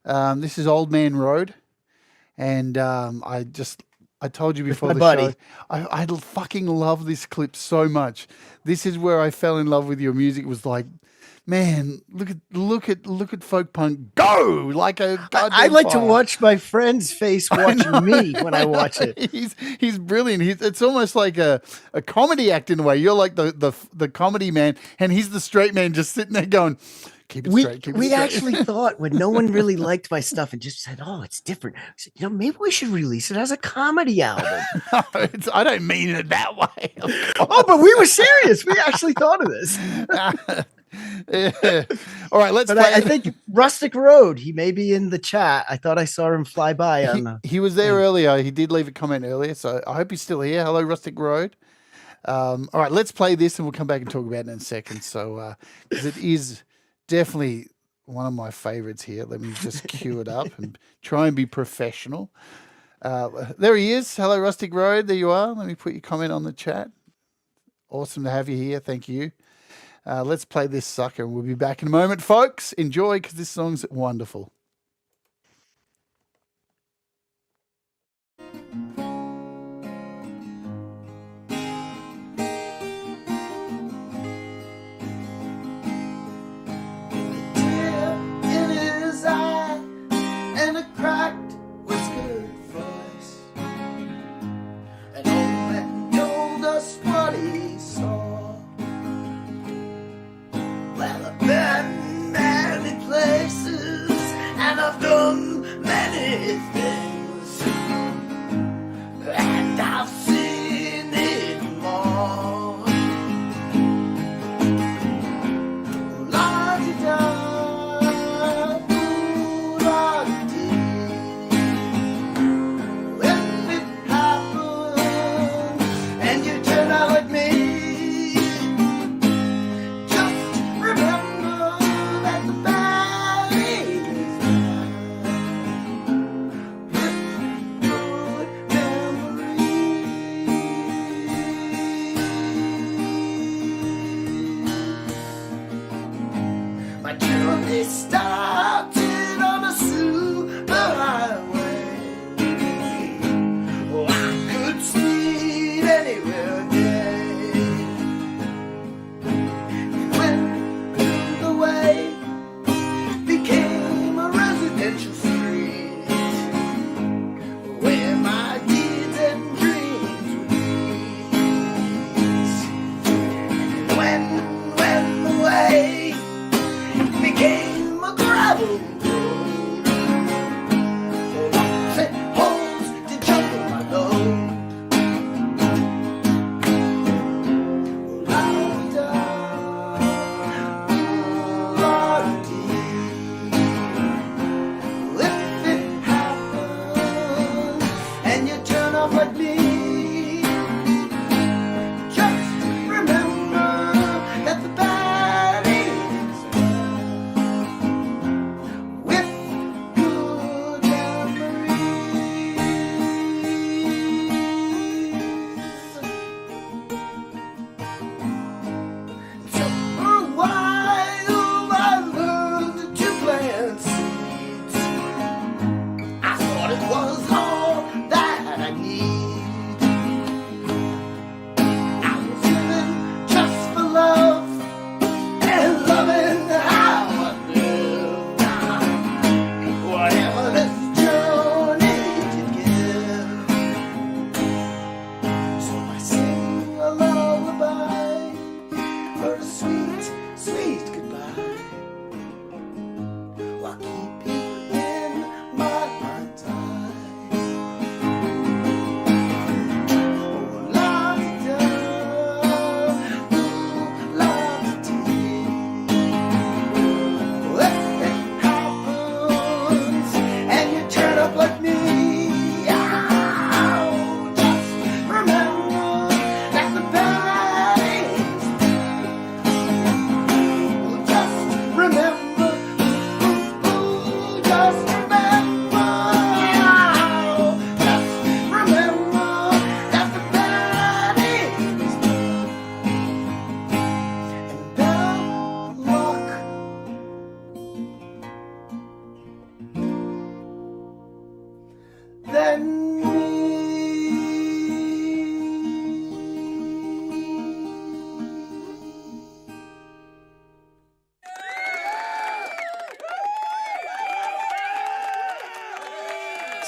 This is Old Man Road. And I told you before the show, I fucking love this clip so much. This is where I fell in love with your music. It was like, man, look at folk punk go like a goddamn I like fire. to watch my friend's face watching me when I watch it. He's brilliant. It's almost like a comedy act in a way. You're like the comedy man, and he's the straight man just sitting there going, keep it straight. We actually thought when no one really liked my stuff and just said, "Oh, it's different." We said, maybe we should release it as a comedy album. No, I don't mean it that way. Oh, but we were serious. We actually thought of this. Yeah. All right, let's play. I think Rustic Road, he may be in the chat. I thought I saw him fly by on the he was there earlier. He did leave a comment earlier, so I hope he's still here. Hello, Rustic Road. All right, let's play this and we'll come back and talk about it in a second. So because it is definitely one of my favorites here. Let me just cue it up and try and be professional. There he is. Hello, Rustic Road. There you are. Let me put your comment on the chat. Awesome to have you here. Thank you. Let's play this sucker and we'll be back in a moment, folks. Enjoy because this song's wonderful. Became a crowd.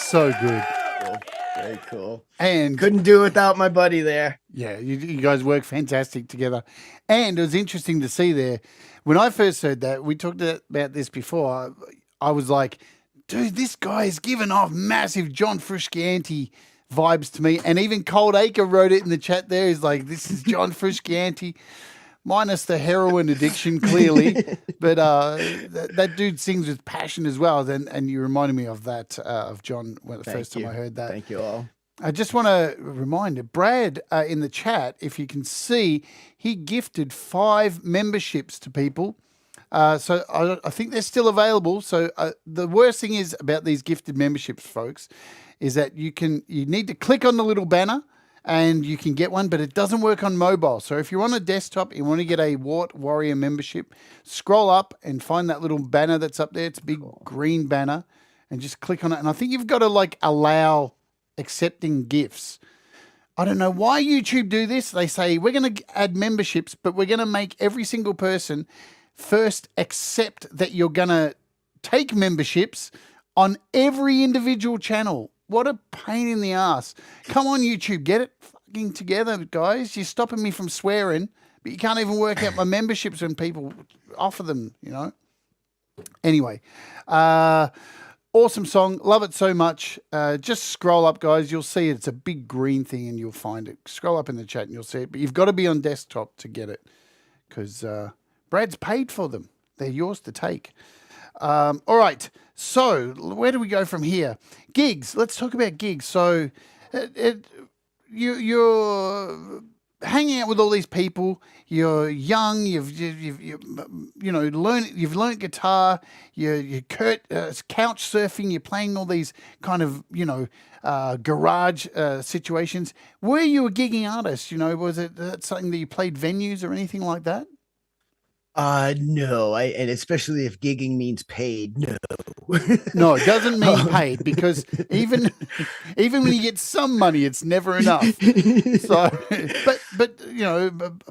so good. Cool. Very cool. And couldn't do it without my buddy there. yeah, you guys work fantastic together. And it was interesting to see there. When I first heard that, we talked about this before. I was like, dude, this guy is giving off massive John Frusciante vibes to me. And even Cold Acre wrote it in the chat there. He's like, this is John Frusciante, minus the heroin addiction, clearly. But that dude sings with passion as well. And you reminded me of that, of John, when the first time I heard that. Thank you all. I just want to remind Brad in the chat, if you can see, he gifted 5 memberships to people. So I think they're still available. So the worst thing is about these gifted memberships, folks, is that you need to click on the little banner and you can get one, but it doesn't work on mobile. So if you're on a desktop, you want to get a Wart Warrior membership, scroll up and find that little banner that's up there. It's a big green banner, and just click on it. And I think you've got to allow accepting gifts. I don't know why YouTube do this. They say we're going to add memberships, but we're going to make every single person first accept that you're going to take memberships on every individual channel. What a pain in the ass. Come on, YouTube, get it fucking together, guys. You're stopping me from swearing, but you can't even work out my memberships when people offer them, Anyway, awesome song. Love it so much. Just scroll up, guys. You'll see it. It's a big green thing and you'll find it. Scroll up in the chat and you'll see it. But you've got to be on desktop to get it because Brad's paid for them. They're yours to take. All right. So where do we go from here? Gigs. Let's talk about gigs. So you're hanging out with all these people. You're young. You've learned guitar. You're couch surfing. You're playing all these kind of garage situations. Were you a gigging artist? Was it something that you played venues or anything like that? No, and especially if gigging means paid. No, no, it doesn't mean paid, because even when you get some money, it's never enough. So, but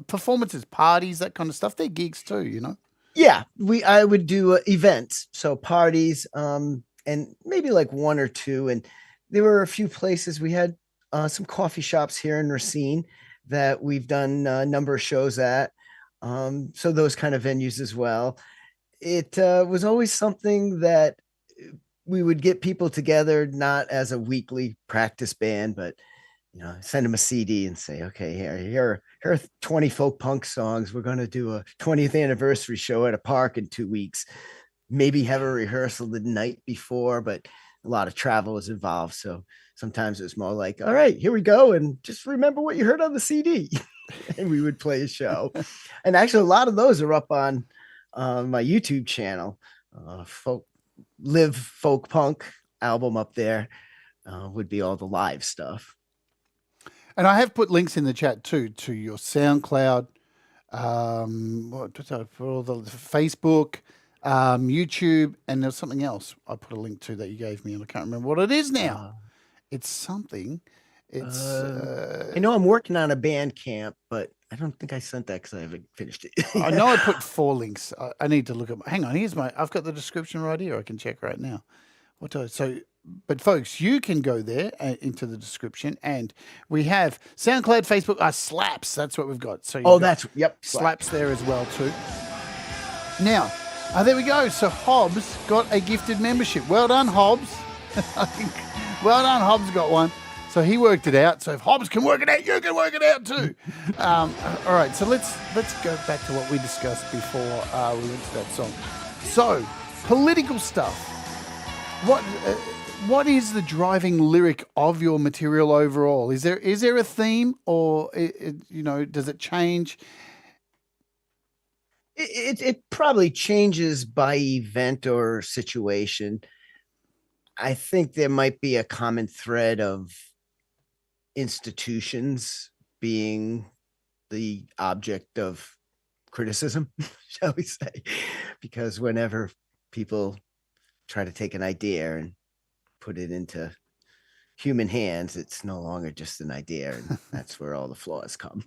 performances, parties, that kind of stuff, they're gigs too, Yeah, I would do events, so parties, and maybe like 1 or 2, and there were a few places. We had some coffee shops here in Racine that we've done a number of shows at. So those kind of venues as well. It was always something that we would get people together, not as a weekly practice band, but send them a CD and say, okay, here are 20 folk punk songs. We're going to do a 20th anniversary show at a park in 2 weeks. Maybe have a rehearsal the night before, but a lot of travel is involved. So sometimes it was more like, all right, here we go, and just remember what you heard on the CD. And we would play a show. And actually a lot of those are up on my YouTube channel. Live Folk Punk album up there would be all the live stuff. And I have put links in the chat too to your SoundCloud, the Facebook, YouTube, and there's something else I put a link to that you gave me, and I can't remember what it is now. It's something. It's I know I'm working on a Bandcamp, but I don't think I sent that because I haven't finished it. I know I put 4 links. I need to look at hang on, I've got the description right here. I can check right now. But folks, you can go there into the description, and we have SoundCloud, Facebook, Slaps. That's what we've got. So Slaps there as well too. Now, there we go. So Hobbs got a gifted membership. Well done, Hobbs. Well done, Hobbs got one. So he worked it out. So if Hobbs can work it out, you can work it out too. All right, so let's go back to what we discussed before we went to that song. So political stuff. What is the driving lyric of your material overall? Is there a theme, or does it change? It probably changes by event or situation. I think there might be a common thread of institutions being the object of criticism, shall we say, because whenever people try to take an idea and put it into human hands, it's no longer just an idea, and that's where all the flaws come.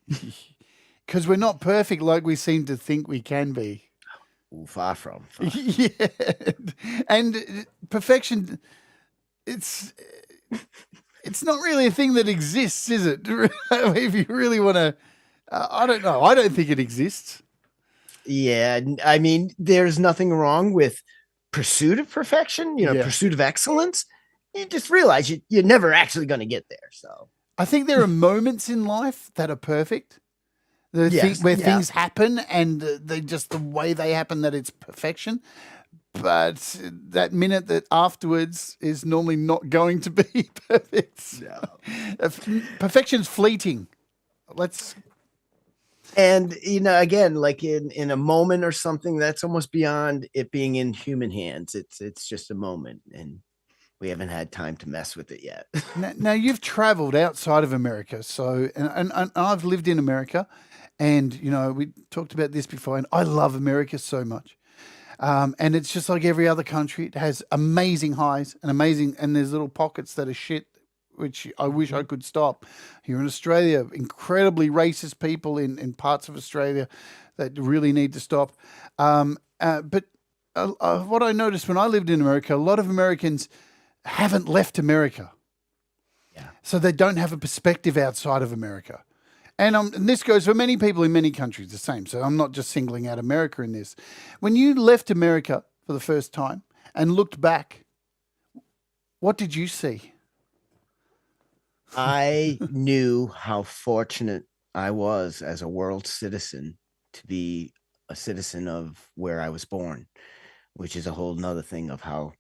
Because we're not perfect like we seem to think we can be. Far from. Yeah, and perfection. It's It's not really a thing that exists, is it? If you really want to, I don't know. I don't think it exists. Yeah, I mean, there's nothing wrong with pursuit of perfection, Yeah. pursuit of excellence. You just realize you're never actually going to get there. So I think there are moments in life that are perfect. Yes, Where yeah. things happen and they just the way they happen that it's perfection. But that minute that afterwards is normally not going to be perfect. Perfection's fleeting. And again, like in a moment or something, that's almost beyond it being in human hands. It's just a moment, and we haven't had time to mess with it yet. Now you've traveled outside of America, so and I've lived in America, and we talked about this before, and I love America so much. And it's just like every other country. It has amazing highs and there's little pockets that are shit, which I wish I could stop. Here in Australia, incredibly racist people in parts of Australia that really need to stop. But what I noticed when I lived in America, a lot of Americans haven't left America. Yeah. So they don't have a perspective outside of America. And this goes for many people in many countries the same. So I'm not just singling out America in this. When you left America for the first time and looked back, what did you see? I knew how fortunate I was as a world citizen to be a citizen of where I was born, which is a whole nother thing of how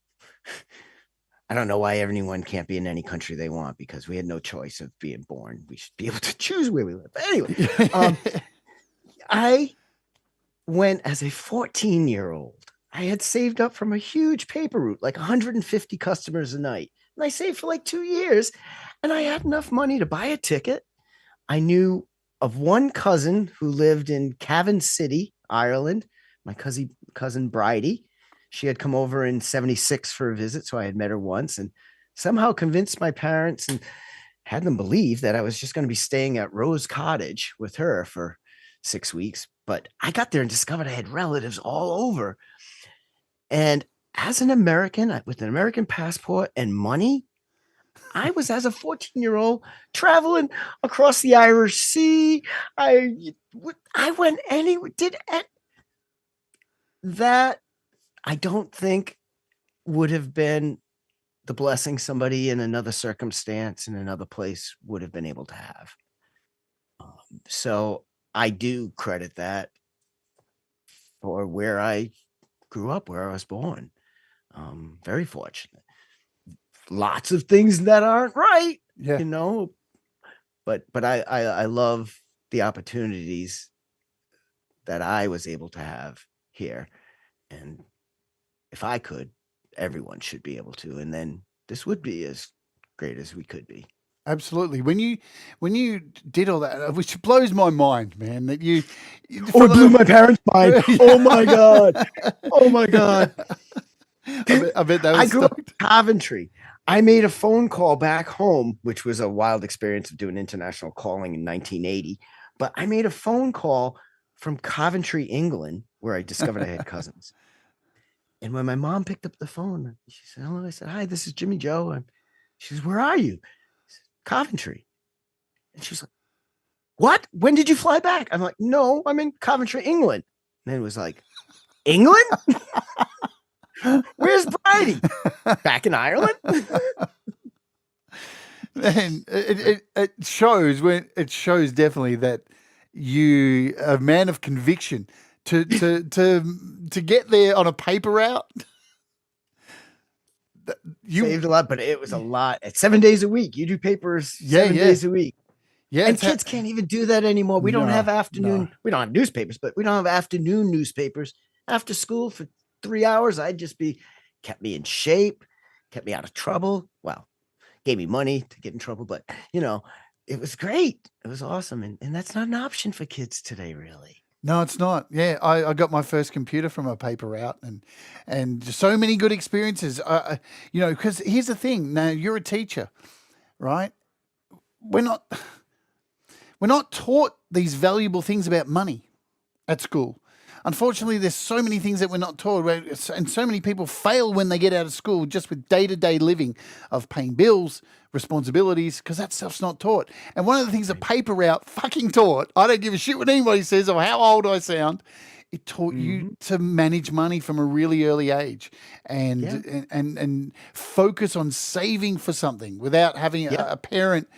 I don't know why anyone can't be in any country they want, because we had no choice of being born. We should be able to choose where we live. But anyway, I went as a 14-year-old. I had saved up from a huge paper route, like 150 customers a night. And I saved for like 2 years, and I had enough money to buy a ticket. I knew of one cousin who lived in Cavan City, Ireland, my cousin Bridie. She had come over in 76 for a visit, so I had met her once and somehow convinced my parents and had them believe that I was just going to be staying at Rose Cottage with her for 6 weeks. But I got there and discovered I had relatives all over. And as an American with an American passport and money, I was, as a 14-year-old, traveling across the Irish Sea. I went that. I don't think would have been the blessing somebody in another circumstance in another place would have been able to have. So I do credit that for where I grew up, where I was born. Very fortunate. Lots of things that aren't right, but I love the opportunities that I was able to have here. And if I could, everyone should be able to. And then this would be as great as we could be. Absolutely. When you did all that, which blows my mind, man, that you it blew my parents' mind. Oh my God. Oh my God. I bet that was I grew up in Coventry. I made a phone call back home, which was a wild experience of doing international calling in 1980. But I made a phone call from Coventry, England, where I discovered I had cousins. And when my mom picked up the phone, she said, hello. I said, hi, this is Jimmy Joe. She says, where are you? I said, Coventry. And she's like, what? When did you fly back? I'm like, no, I'm in Coventry, England. And then it was like, England? Where's Bridie? Back in Ireland? And it shows definitely that you are a man of conviction to get there on a paper route. You saved a lot, but it was a lot. At 7 days a week, you do papers 7 days a week. Yeah, and kids can't even do that anymore. We don't have afternoon. No. We don't have newspapers, but we don't have afternoon newspapers. After school for 3 hours, I'd just kept me in shape, kept me out of trouble. Well, gave me money to get in trouble, but it was great. It was awesome. And that's not an option for kids today, really. No, it's not. Yeah, I got my first computer from a paper route, and so many good experiences. Because here's the thing. Now, you're a teacher, right? We're not taught these valuable things about money at school. Unfortunately, there's so many things that we're not taught, and so many people fail when they get out of school just with day-to-day living of paying bills, responsibilities, because that stuff's not taught. And one of the things that paper route fucking taught, I don't give a shit what anybody says or how old I sound, it taught you to manage money from a really early age and focus on saving for something without having a parent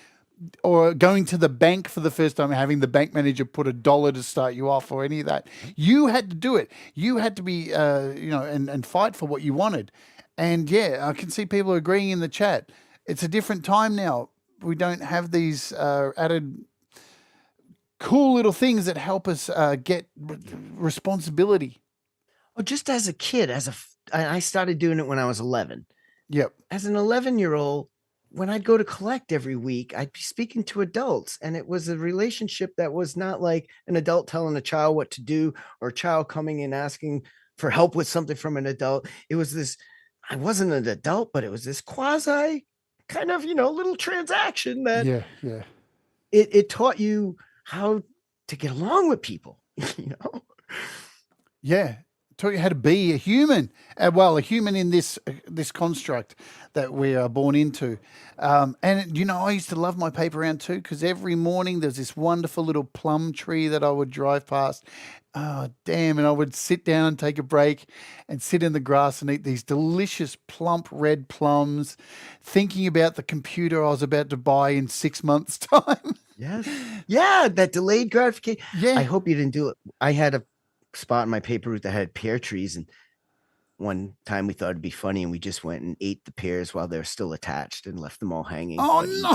or going to the bank for the first time, having the bank manager put $1 to start you off or any of that. You had to do it. You had to be, and fight for what you wanted. And I can see people agreeing in the chat. It's a different time now. We don't have these added cool little things that help us get responsibility. Well, just as a kid, I started doing it when I was 11. Yep. As an 11-year-old, when I'd go to collect every week, I'd be speaking to adults, and it was a relationship that was not like an adult telling a child what to do or a child coming and asking for help with something from an adult. It was this, I wasn't an adult, but it was this quasi kind of, little transaction that it taught you how to get along with people, Yeah. Taught you how to be a human. A human in this construct that we are born into. And, I used to love my paper round too, because every morning there's this wonderful little plum tree that I would drive past. Oh, damn. And I would sit down and take a break and sit in the grass and eat these delicious plump red plums, thinking about the computer I was about to buy in 6 months' time. Yes. Yeah, that delayed gratification. Yeah. I hope you didn't do it. I had a spot in my paper route that had pear trees, and one time we thought it'd be funny and we just went and ate the pears while they're still attached and left them all hanging. Oh no.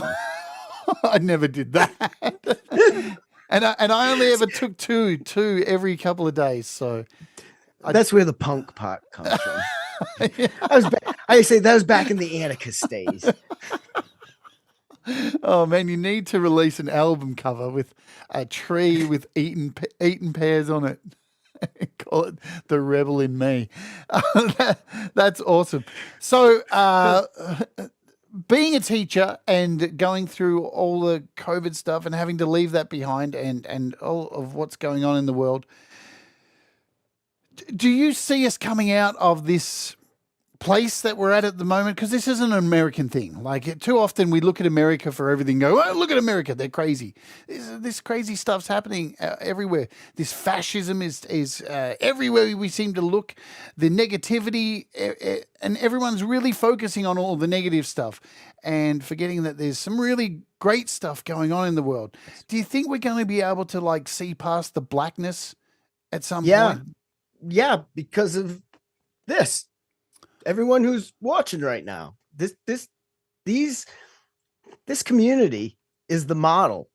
I never did that. and I only ever took two every couple of days, so that's where the punk part comes from. I say that was back in the Atticus days. Oh man, you need to release an album cover with a tree with eaten pears on it. Call it The Rebel in Me. That's awesome. So being a teacher and going through all the COVID stuff and having to leave that behind and all of what's going on in the world, do you see us coming out of this place that we're at the moment? Because this isn't an American thing. Like, too often we look at America for everything and go, oh, look at America, they're crazy. This crazy stuff's happening everywhere. This fascism is everywhere we seem to look. The negativity, and everyone's really focusing on all the negative stuff and forgetting that there's some really great stuff going on in the world. Do you think we're going to be able to see past the blackness at some point? Yeah, because of this. Everyone who's watching right now, this community is the model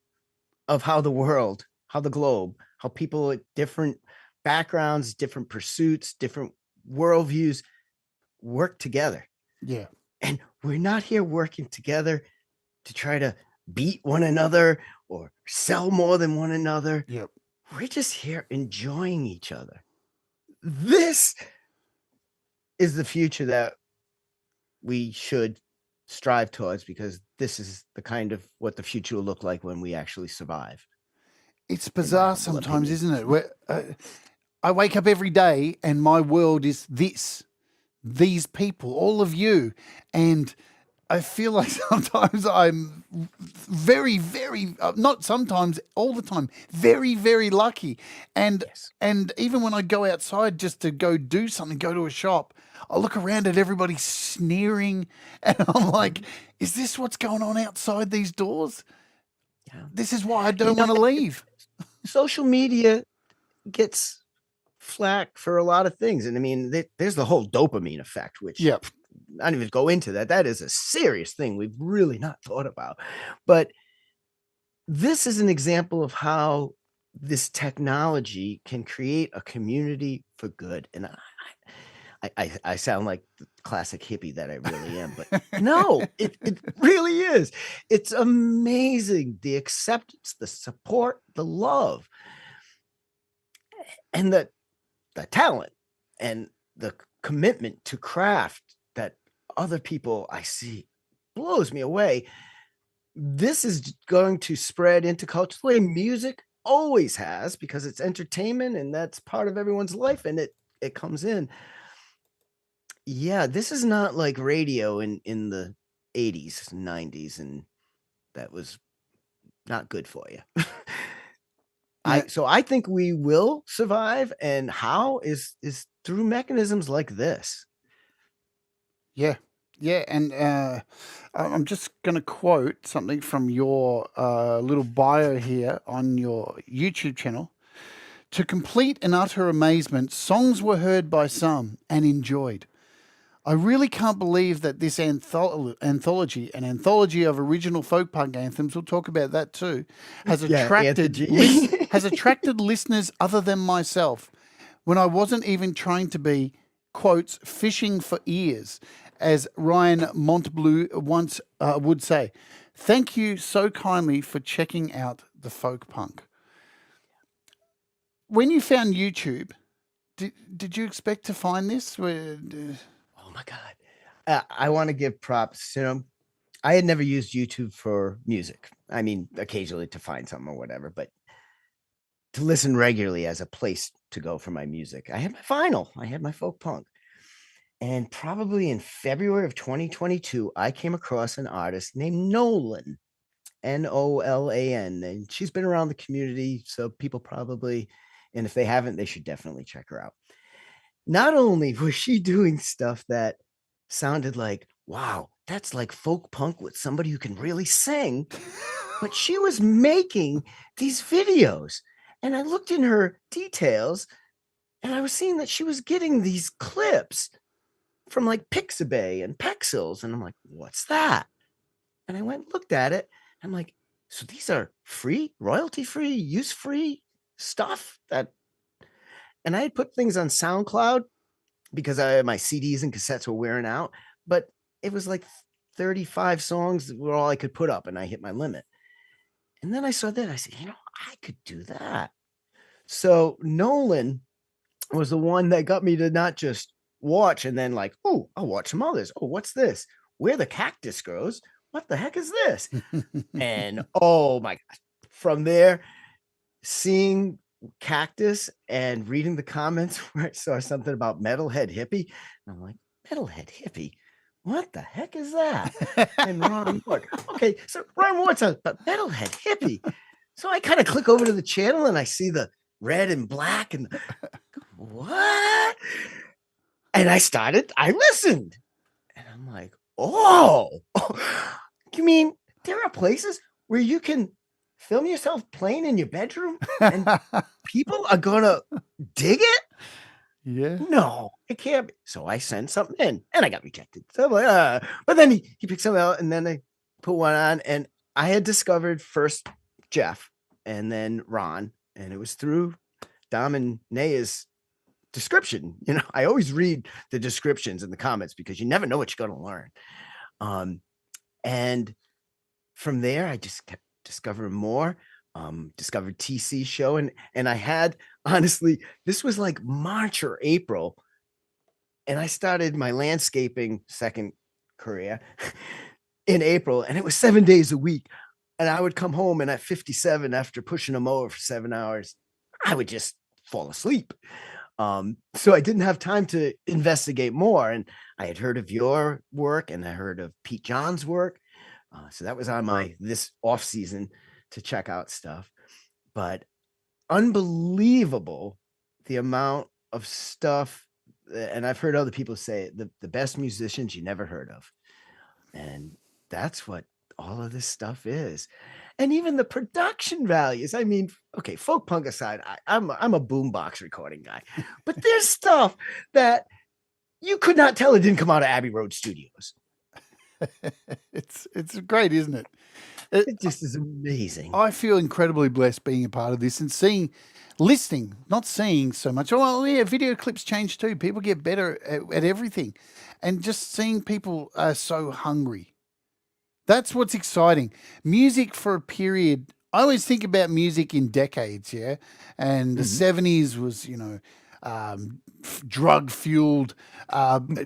of how the world, how the globe, how people with different backgrounds, different pursuits, different worldviews work together. Yeah. And we're not here working together to try to beat one another or sell more than one another. Yep. We're just here enjoying each other. This is the future that we should strive towards, because this is the kind of what the future will look like when we actually survive. It's bizarre sometimes, isn't it? I wake up every day and my world is these people, all of you. And I feel like sometimes I'm very, very, not sometimes, all the time, very, very lucky. And even when I go outside just to go do something, go to a shop, I look around at everybody sneering and I'm like, is this what's going on outside these doors? Yeah. This is why I don't want to leave. Social media gets flack for a lot of things. And I mean, there's the whole dopamine effect, which I don't even go into that. That is a serious thing we've really not thought about. But this is an example of how this technology can create a community for good. And I sound like the classic hippie that I really am, but no, it really is. It's amazing. The acceptance, the support, the love, and the talent and the commitment to craft that other people I see blows me away. This is going to spread into culture. The way music always has, because it's entertainment and that's part of everyone's life, and it comes in. Yeah, this is not like radio in the 80s, 90s, and that was not good for you. So I think we will survive, and how is through mechanisms like this. Yeah. Yeah, and I'm just going to quote something from your little bio here on your YouTube channel. To complete and utter amazement, songs were heard by some and enjoyed. I really can't believe that this anthology, an anthology of original folk punk anthems, we'll talk about that too, has attracted listeners other than myself, when I wasn't even trying to be, quotes, fishing for ears, as Ryan Montbleu once would say. Thank you so kindly for checking out the folk punk. When you found YouTube, did you expect to find this? Oh my God. I want to give props to them. I had never used YouTube for music. I mean, occasionally to find something or whatever, but to listen regularly as a place to go for my music. I had my vinyl. I had my folk punk. And probably in February of 2022, I came across an artist named Nolan, Nolan. And she's been around the community, so people probably, and if they haven't, they should definitely check her out. Not only was she doing stuff that sounded like, wow, that's like folk punk with somebody who can really sing, but she was making these videos. And I looked in her details and I was seeing that she was getting these clips from like Pixabay and Pexels. And I'm like, what's that? And I went and looked at it. I'm like, so these are free, royalty free, use free stuff that. And I had put things on SoundCloud because my CDs and cassettes were wearing out, but it was like 35 songs that were all I could put up, and I hit my limit. And then I saw that. I said, I could do that. So Nolan was the one that got me to not just watch and then like, oh, I'll watch some others. Oh, what's this? Where the cactus grows? What the heck is this? And oh my gosh, from there, seeing cactus and reading the comments where I saw something about metalhead hippie, and I'm like, metalhead hippie? What the heck is that? And Ron Ward. Okay, so Ron Ward says, but metalhead hippie. So I kind of click over to the channel and I see the red and black and what? And I listened. And I'm like, oh, you mean there are places where you can film yourself playing in your bedroom and people are gonna dig it? Yeah. No, it can't be. So I sent something in and I got rejected. So I'm like, but then he picked something out and then I put one on, and I had discovered first Jeff and then Ron, and it was through Dom and Naya's description. I always read the descriptions in the comments because you never know what you're going to learn. And from there, I just kept discovering more. Discovered TC show, and I had, honestly, this was like March or April, and I started my landscaping second career in April, and it was 7 days a week. And I would come home, and at 57, after pushing a mower for 7 hours, I would just fall asleep. So I didn't have time to investigate more. And I had heard of your work, and I heard of Pete John's work. So that was on this off season to check out stuff. But unbelievable the amount of stuff. And I've heard other people say the best musicians you never heard of. And that's what all of this stuff is. And even the production values. I mean, okay, folk punk aside, I'm a boombox recording guy, but there's stuff that you could not tell it didn't come out of Abbey Road Studios. It's great, isn't it? It just is amazing. I feel incredibly blessed being a part of this and listening, not seeing so much. Well, yeah, video clips change too. People get better at everything. And just seeing people are so hungry. That's what's exciting. Music for a period. I always think about music in decades, yeah? And the 70s was, drug-fueled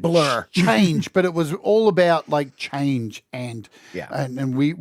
Blur change, but it was all about change and we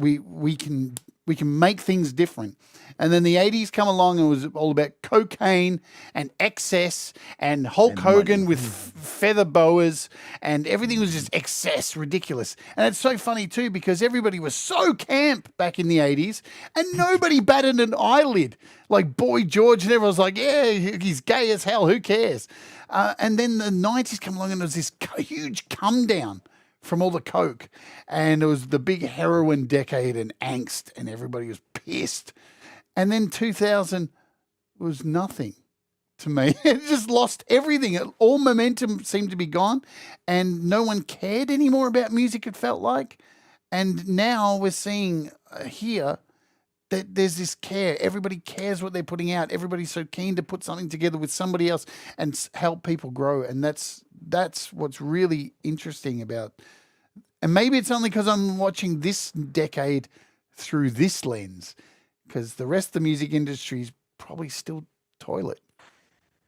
can make things different. And then the 80s come along and it was all about cocaine and excess and Hulk Hogan with feather boas, and everything was just excess, ridiculous. And it's so funny too because everybody was so camp back in the 80s and nobody batted an eyelid. Like Boy George and everyone was like, yeah, he's gay as hell, who cares? And then the 90s come along and there was this huge come down from all the coke, and it was the big heroin decade and angst, and everybody was pissed. And then 2000 was nothing to me. It just lost everything. All momentum seemed to be gone, and no one cared anymore about music, it felt like. And now we're seeing here that there's this care. Everybody cares what they're putting out. Everybody's so keen to put something together with somebody else and help people grow. And that's what's really interesting about. And maybe it's only because I'm watching this decade through this lens, because the rest of the music industry is probably still toilet.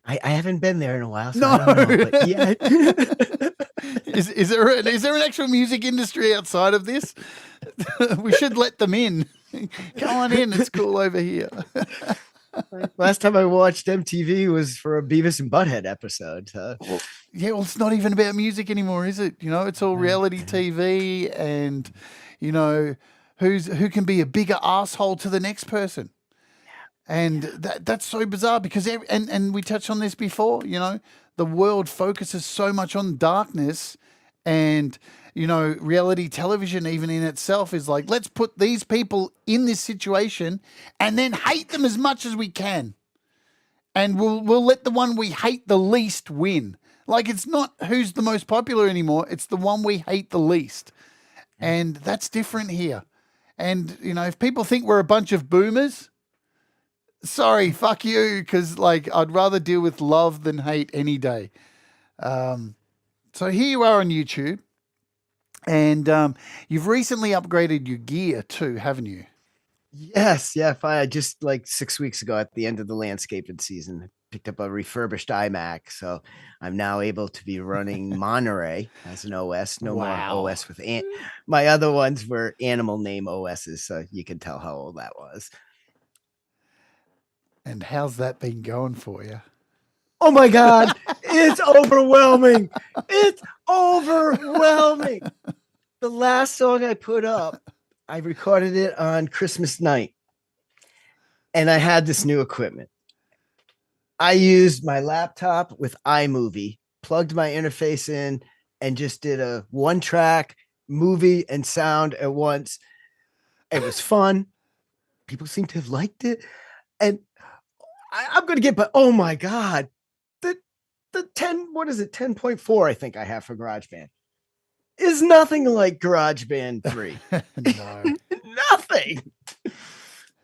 I haven't been there in a while. So No. I don't know, but yeah. Is there an actual music industry outside of this? We should let them in. Come on in. It's cool over here. Last time I watched MTV was for a Beavis and Butthead episode. Well, it's not even about music anymore, is it? You know, it's all reality TV, and you know who can be a bigger asshole to the next person. And that's so bizarre because and we touched on this before, you know, the world focuses so much on darkness, and, you know, reality television even in itself is like, let's put these people in this situation and then hate them as much as we can. And we'll let the one we hate the least win. Like, it's not who's the most popular anymore. It's the one we hate the least. And that's different here. And, you know, if people think we're a bunch of boomers, sorry, fuck you, because, like, I'd rather deal with love than hate any day. So here you are on YouTube, and you've recently upgraded your gear too, haven't you? Yes, yeah. I just like 6 weeks ago at the end of the landscaping season, picked up a refurbished iMac, so I'm now able to be running Monterey as an OS. No more OS with my other ones were animal name OSs, so you can tell how old that was. And how's that been going for you? Oh my God, it's overwhelming. It's overwhelming. The last song I put up, I recorded it on Christmas night, and I had this new equipment. I used my laptop with iMovie, plugged my interface in, and just did a one-track movie and sound at once. It was fun. People seem to have liked it. And I'm going to get, but oh my God, the 10.4 I think I have for GarageBand is nothing like GarageBand 3. No. Nothing.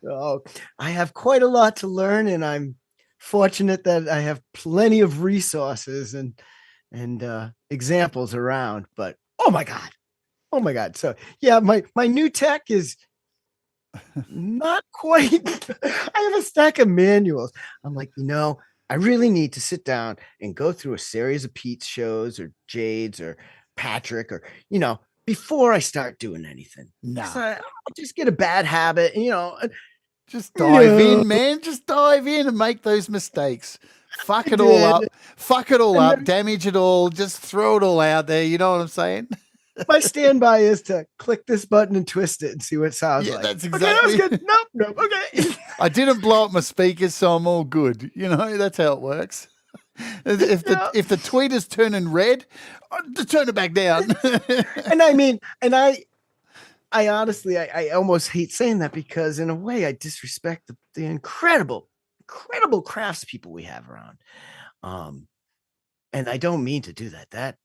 So I have quite a lot to learn, and I'm fortunate that I have plenty of resources and examples around. But oh my God. So yeah, my new tech is not quite. I have a stack of manuals. I'm like, I really need to sit down and go through a series of Pete's shows or Jade's or Patrick or, before I start doing anything. No. I'll just get a bad habit, Just dive in, man. Just dive in and make those mistakes. Fuck it all up. Fuck it all up. Damage it all. Just throw it all out there. You know what I'm saying? My standby is to click this button and twist it and see what it sounds like. That's exactly. Okay, that was good. Nope. Okay. I didn't blow up my speakers, so I'm all good. That's how it works. If the tweet is turning red, turn it back down. I honestly, I almost hate saying that because in a way I disrespect the incredible craftspeople we have around. And I don't mean to do that.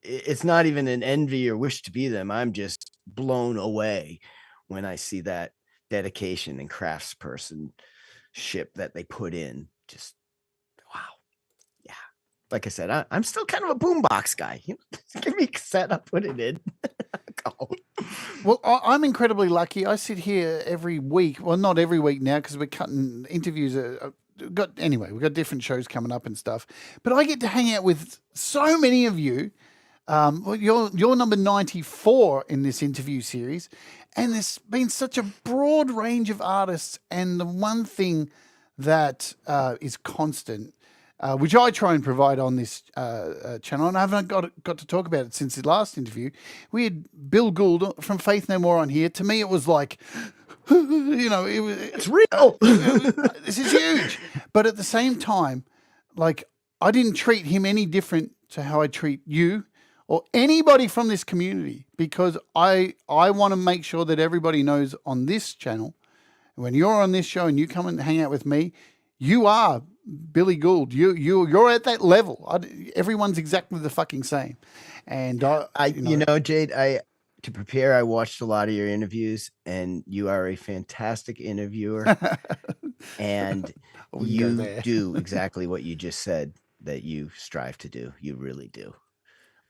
It's not even an envy or wish to be them. I'm just blown away when I see that dedication and craftspersonship that they put in. Just wow. Yeah. Like I said, I'm still kind of a boombox guy. Give me a cassette, I'll put it in. Go. Well, I'm incredibly lucky. I sit here every week. Well, not every week now because we're cutting interviews. We've got different shows coming up and stuff. But I get to hang out with so many of you. You're number 94 in this interview series, And there's been such a broad range of artists. And the one thing that is constant, which I try and provide on this channel, and I haven't got to talk about it since the last interview. We had Bill Gould from Faith No More on here. To me, it was like, it's real. This is huge. But at the same time, like, I didn't treat him any different to how I treat you or anybody from this community, because I want to make sure that everybody knows on this channel, when you're on this show and you come and hang out with me, you are Billy Gould. You're at that level. Everyone's exactly the fucking same. And Jade, to prepare, I watched a lot of your interviews, and you are a fantastic interviewer. And you do exactly what you just said that you strive to do. You really do.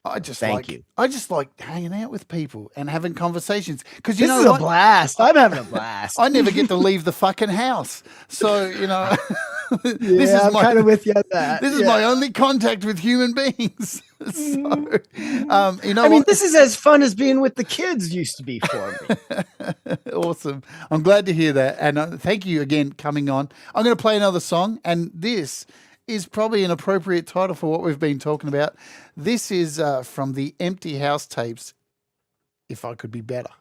I just like hanging out with people and having conversations, because this is a blast. I'm having a blast. I never get to leave the fucking house, so I'm kind of with you on that. This is my only contact with human beings. So, this is as fun as being with the kids used to be for me. Awesome. I'm glad to hear that, and thank you again coming on. I'm going to play another song, and this is probably an appropriate title for what we've been talking about. This is from the Empty House tapes, If I Could Be Better.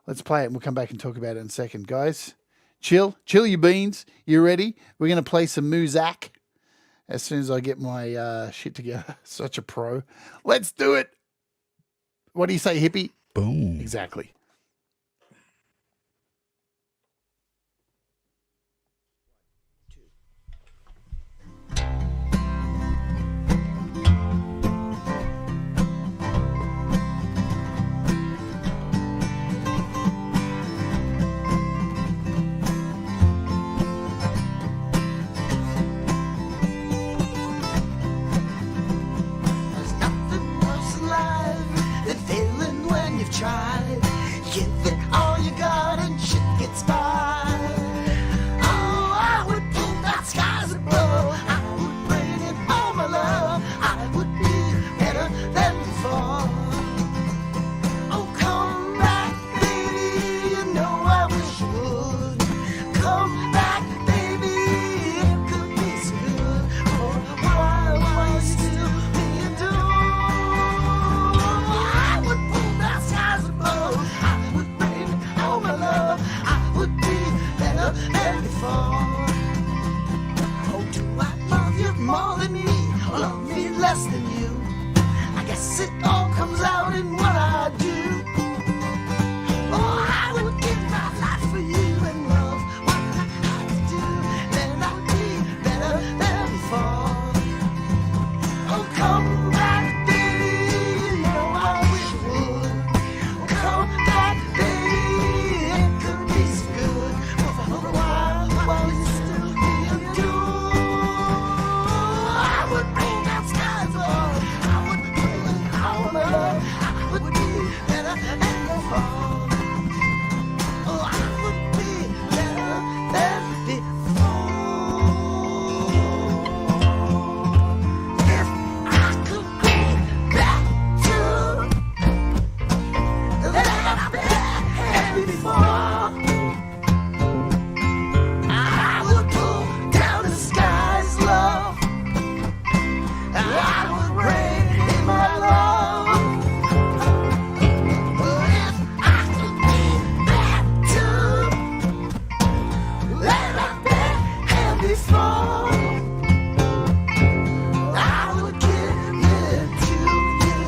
Let's play it and we'll come back and talk about it in a second. Guys, chill your beans. You ready? We're going to play some Muzak as soon as I get my shit together. Such a pro. Let's do it. What do you say, hippie? Boom. Exactly. Tried, give it all you got and shit gets by. Oh, I would pull that skies above. I would bring in all my love. I would be better than before. Oh, come back, baby, you know I wish you would. Come back, baby, it could be so good. For why still me do? I would pull that skies above. I would bring all my love. I would be better than before. Oh, do I love you more than me, or love me less than you? I guess it all comes out in what I do. Oh, I would give my life for you and love what I had to do. Then I'd be better than before. Oh, come back, baby, you know I wish you would. Come back, baby, it could be so good. For a while you still be do. I would bring out skies above. I would bring all my love. I would be better than before. Oh, I would be better than before. If I could be back to that I've had before, I would pull down the skies, love. I would bring in my love. If I could be back to that I've had before, I would give it to you.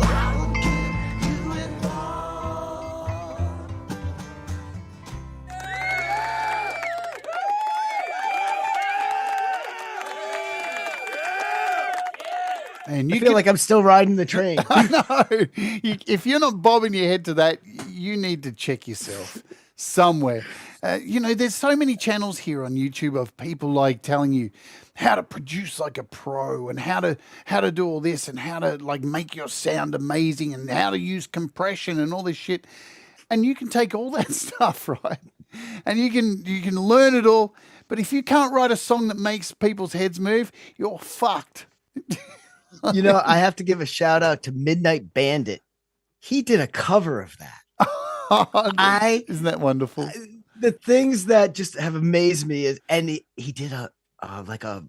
I would give you it all. And I you feel like I'm still riding the train. I know. If you're not bobbing your head to that, you need to check yourself somewhere. There's so many channels here on YouTube of people like telling you how to produce like a pro and how to do all this and how to like make your sound amazing and how to use compression and all this shit. And you can take all that stuff, right? And you can learn it all. But if you can't write a song that makes people's heads move, you're fucked. I have to give a shout out to Midnight Bandit. he did a cover of that. Isn't that wonderful? The things that just have amazed me is, and he did a like a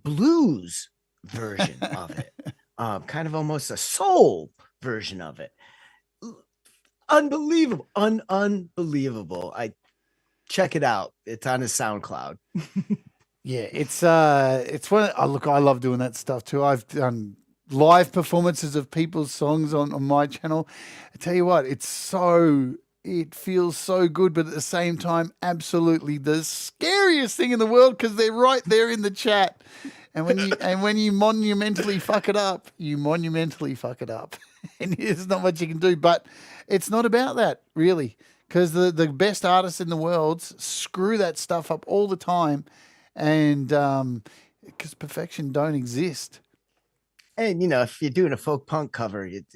blues version of it, kind of almost a soul version of it. Unbelievable, unbelievable. I check it out. It's on his SoundCloud. Yeah, it's one. Oh, look, I love doing that stuff too. I've done live performances of people's songs on my channel. I tell you what, it feels so good, but at the same time, absolutely the scariest thing in the world because they're right there in the chat. And when you monumentally fuck it up, and there's not much you can do. But it's not about that really, because the best artists in the world screw that stuff up all the time, and because perfection don't exist. And if you're doing a folk punk cover, it's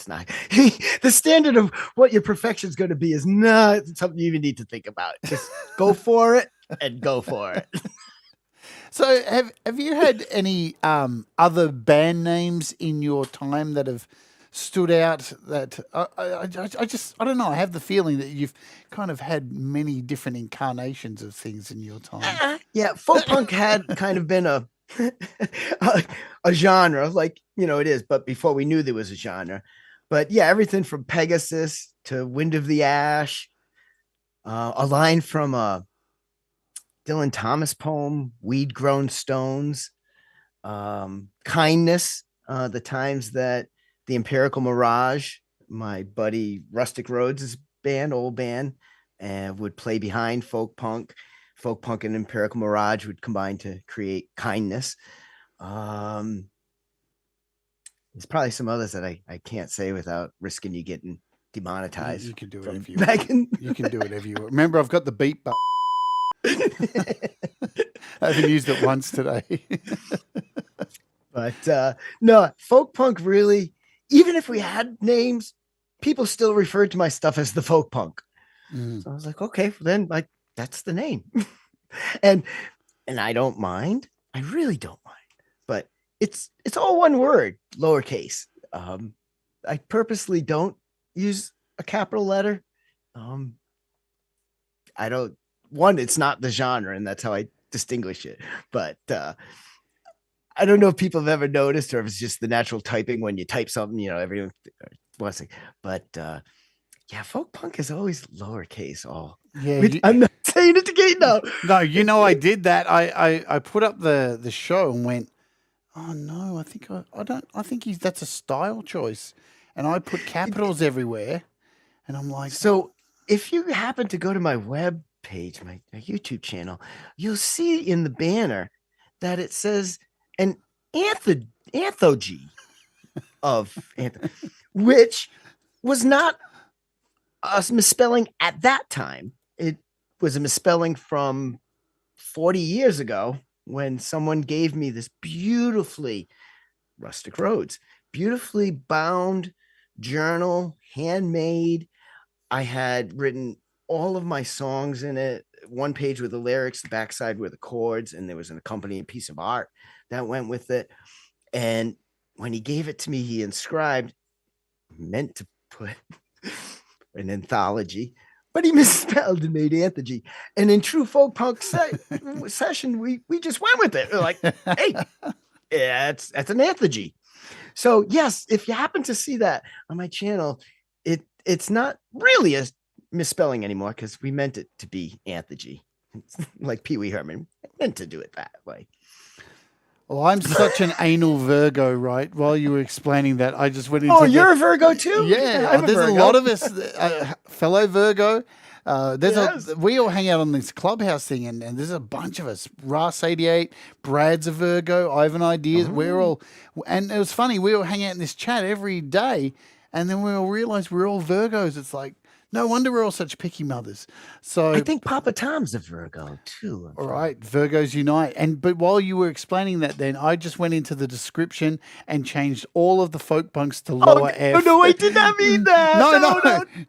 not the standard of what your perfection is going to be is not something you even need to think about. Just go for it and go for it. So have you had any other band names in your time that have stood out that I don't know. I have the feeling that you've kind of had many different incarnations of things in your time. Yeah. Folk punk had kind of been a genre, like, it is, but before we knew there was a genre. But yeah, everything from Pegasus to Wind of the Ash, a line from a Dylan Thomas poem, Weed Grown Stones, Kindness, the times that the Empirical Mirage, my buddy Rustic Rhodes' band, old band, would play behind folk punk and Empirical Mirage would combine to create Kindness. There's probably some others that I can't say without risking you getting demonetized. You can do it if you want. You can do it if you want. Remember, I've got the beat button. I haven't used it once today. But no, folk punk really, even if we had names, people still referred to my stuff as the folk punk. So I was like, okay, then that's the name. and I don't mind. I really don't mind. But it's all one word, lowercase. I purposely don't use a capital letter. I don't. One, it's not the genre, and that's how I distinguish it. But I don't know if people have ever noticed, or if it's just the natural typing when you type something, everyone wants to. But yeah, folk punk is always lowercase. All. Yeah, I'm not saying it to Kate now. No, I did that. I put up the show and went, oh no, I think that's a style choice, and I put capitals everywhere, and I'm like, so if you happen to go to my web page, my YouTube channel, you'll see in the banner that it says an anthology of which was not a misspelling at that time. It was a misspelling from 40 years ago when someone gave me this beautifully Rustic Rhodes, beautifully bound journal, handmade. I had written all of my songs in it, one page with the lyrics, the backside were the chords, and there was an accompanying piece of art that went with it. And when he gave it to me, he inscribed, meant to put an anthology, but he misspelled and made Anthology. And in true folk punk session, we just went with it. We're like, hey, yeah, that's an Anthology. So yes, if you happen to see that on my channel, it's not really a misspelling anymore because we meant it to be Anthology. Like Pee Wee Herman meant to do it that way. Well, I'm such an anal Virgo, right? While you were explaining that, I just went into. Oh, you're a Virgo too? Yeah, there's a lot of us, fellow Virgo. We all hang out on this clubhouse thing, and there's a bunch of us. Ras88, Brad's a Virgo, Ivan Ideas. We're all, and it was funny. We all hang out in this chat every day, and then we all realize we're all Virgos. It's like No wonder we're all such picky mothers. So I think Papa Tom's a Virgo too. all right, Virgos unite. But while you were explaining that, then I just went into the description and changed all of the folk punks to lower F. No, I did not mean that.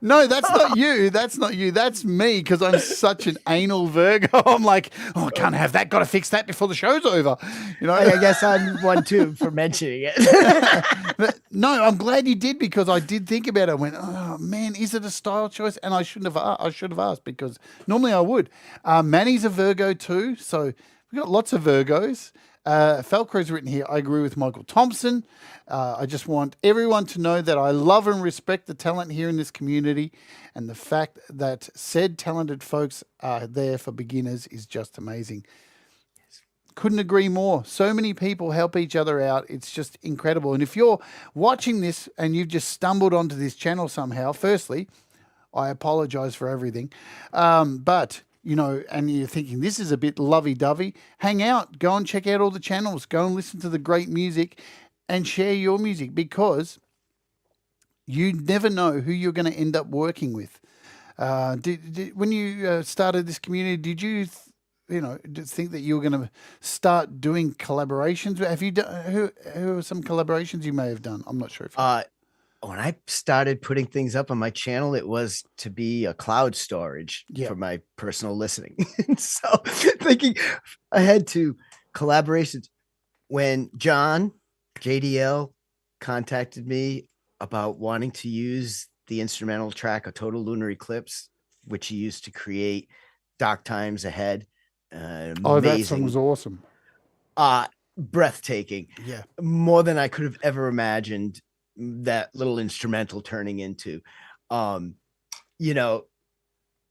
No, that's not you. That's not you. That's me because I'm such an anal Virgo. I'm like, oh, I can't have that. Got to fix that before the show's over. You know. I guess I'm one too for mentioning it. But no, I'm glad you did because I did think about it. I went, oh man, is it a style choice? And I should have asked because normally I would. Manny's a Virgo too, so we've got lots of Virgos. Falco's written here, I agree with Michael Thompson. I just want everyone to know that I love and respect the talent here in this community, and the fact that said talented folks are there for beginners is just amazing. Couldn't agree more. So many people help each other out. It's just incredible. And if you're watching this and you've just stumbled onto this channel somehow, firstly, I apologize for everything. But, you know, and you're thinking this is a bit lovey-dovey, hang out, go and check out all the channels, go and listen to the great music and share your music because you never know who you're going to end up working with. When you started this community, did you think that you were going to start doing collaborations? Have you done? Who are some collaborations you may have done? I'm not sure. When I started putting things up on my channel, it was to be a cloud storage for my personal listening. So thinking ahead to collaborations, when John JDL contacted me about wanting to use the instrumental track, A Total Lunar Eclipse, which he used to create Dark Times Ahead. That song was awesome. Breathtaking. Yeah. More than I could have ever imagined that little instrumental turning into. You know,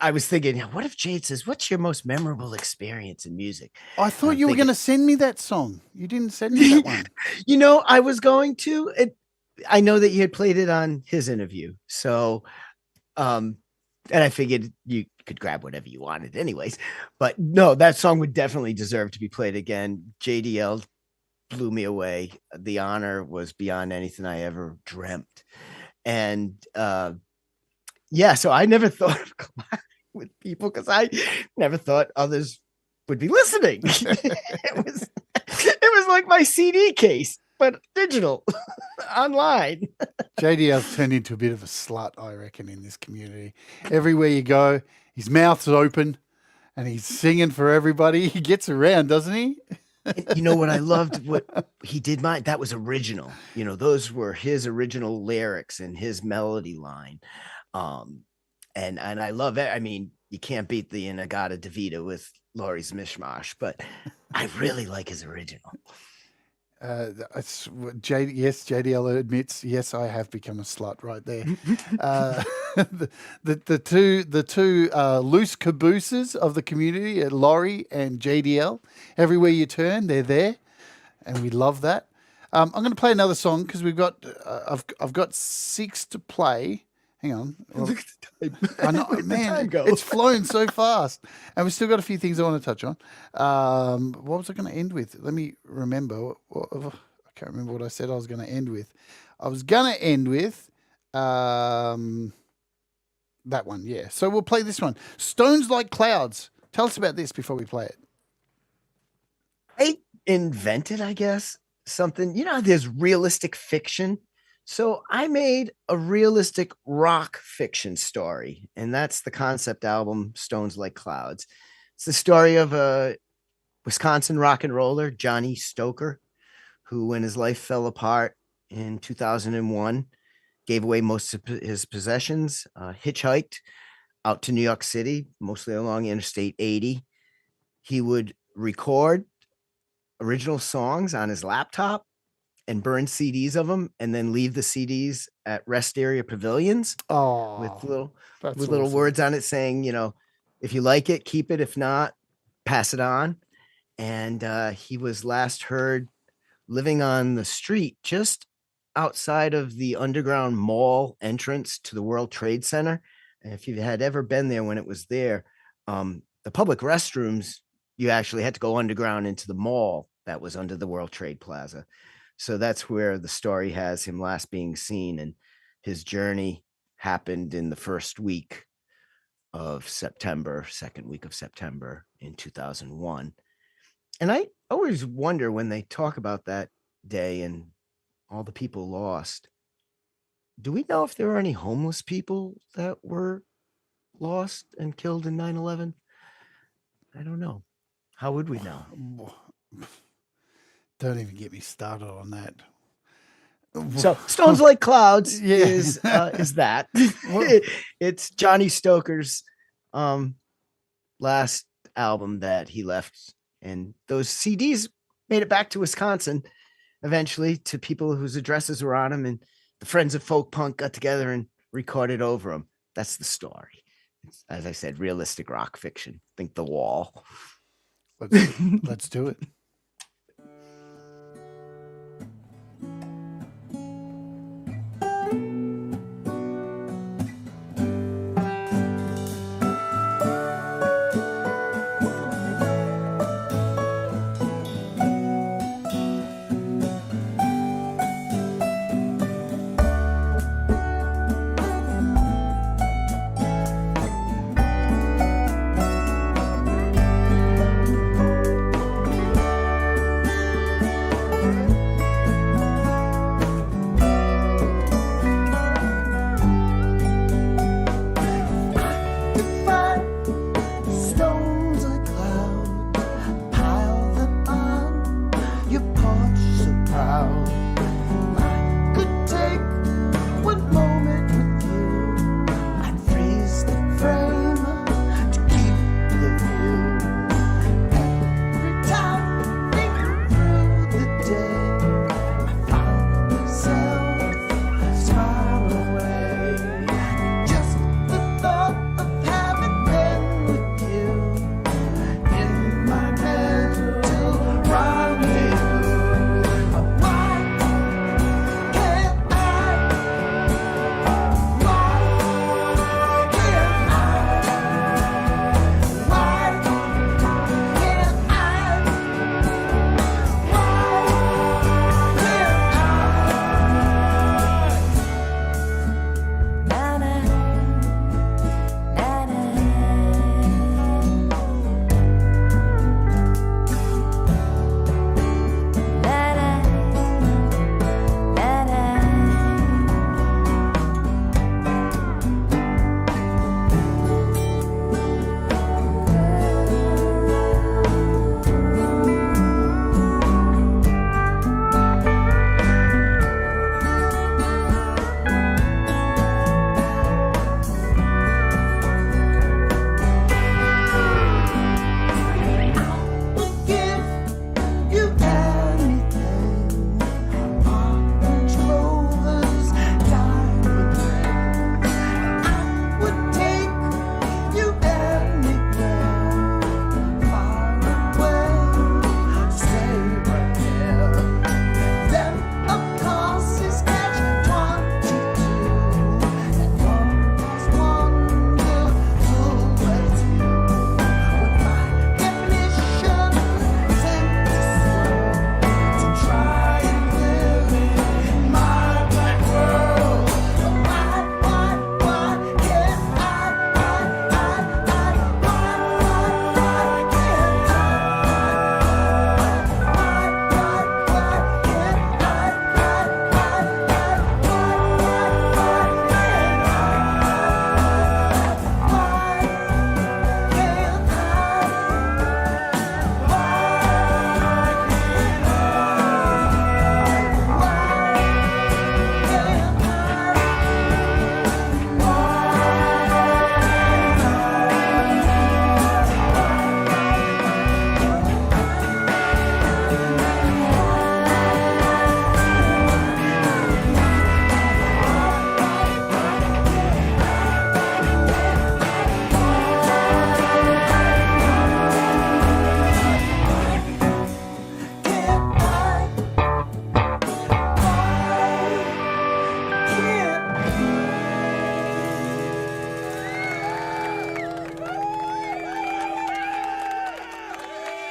I was thinking, what if Jade says, what's your most memorable experience in music? I thought you were going to send me that song. You didn't send me that one. You know, I was going to. I know that you had played it on his interview. So, and I figured you could grab whatever you wanted anyways. But no, that song would definitely deserve to be played again. JDL blew me away. The honor was beyond anything I ever dreamt. And so I never thought of collabing with people because I never thought others would be listening. It was like my CD case, but digital online. JDL's turned into a bit of a slut, I reckon, in this community. Everywhere you go, his mouth's open and he's singing for everybody. He gets around, doesn't he? You know what I loved? What he did that was original. You know, those were his original lyrics and his melody line. And I love it. I mean, you can't beat the Inagata DeVita with Laurie's Mishmash, but I really like his original. JDL admits, yes, I have become a slut right there. The two loose cabooses of the community, Laurie and JDL. Everywhere you turn, they're there, and we love that. I'm going to play another song because we've got I've got 6 to play. Hang on. Look at the time. I know, man, it's flown so fast. And we've still got a few things I want to touch on. What was I going to end with? Let me remember. I can't remember what I said I was going to end with. I was going to end with that one, yeah. So we'll play this one. Stones Like Clouds. Tell us about this before we play it. I invented, I guess, something. You know, there's realistic fiction. So I made a realistic rock fiction story, and that's the concept album Stones Like Clouds. It's the story of a Wisconsin rock and roller, Johnny Stoker, who, when his life fell apart in 2001, gave away most of his possessions, hitchhiked out to New York City, mostly along Interstate 80. He would record original songs on his laptop and burn CDs of them, and then leave the CDs at rest area pavilions with little words on it saying, you know, if you like it, keep it. If not, pass it on. And he was last heard living on the street just outside of the underground mall entrance to the World Trade Center. And if you had ever been there when it was there, the public restrooms, you actually had to go underground into the mall that was under the World Trade Plaza. So that's where the story has him last being seen, and his journey happened in the first week of September, second week of September in 2001. And I always wonder when they talk about that day and all the people lost, do we know if there are any homeless people that were lost and killed in 9/11? I don't know. How would we know? Don't even get me started on that. So Stones Like Clouds Yeah. is that. It's Johnny Stoker's last album that he left, and those CDs made it back to Wisconsin eventually to people whose addresses were on them, and the Friends of Folk Punk got together and recorded over them. That's the story. It's, as I said, realistic rock fiction. Think The Wall. Let's do it.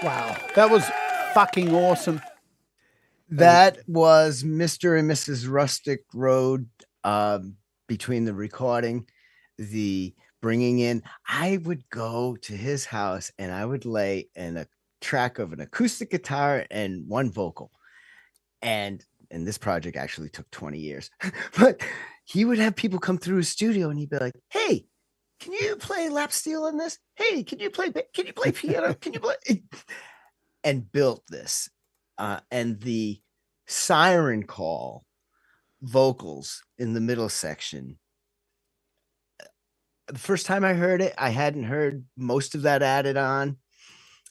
Wow, that was fucking awesome. That was Mr. and Mrs. Rustic Road between the recording, the bringing in, I would go to his house and I would lay in a track of an acoustic guitar and one vocal. And this project actually took 20 years, but he would have people come through his studio and he'd be like, hey, can you play lap steel in this? Hey, can you play piano? Can you play? And built this. And the siren call vocals in the middle section. The first time I heard it, I hadn't heard most of that added on.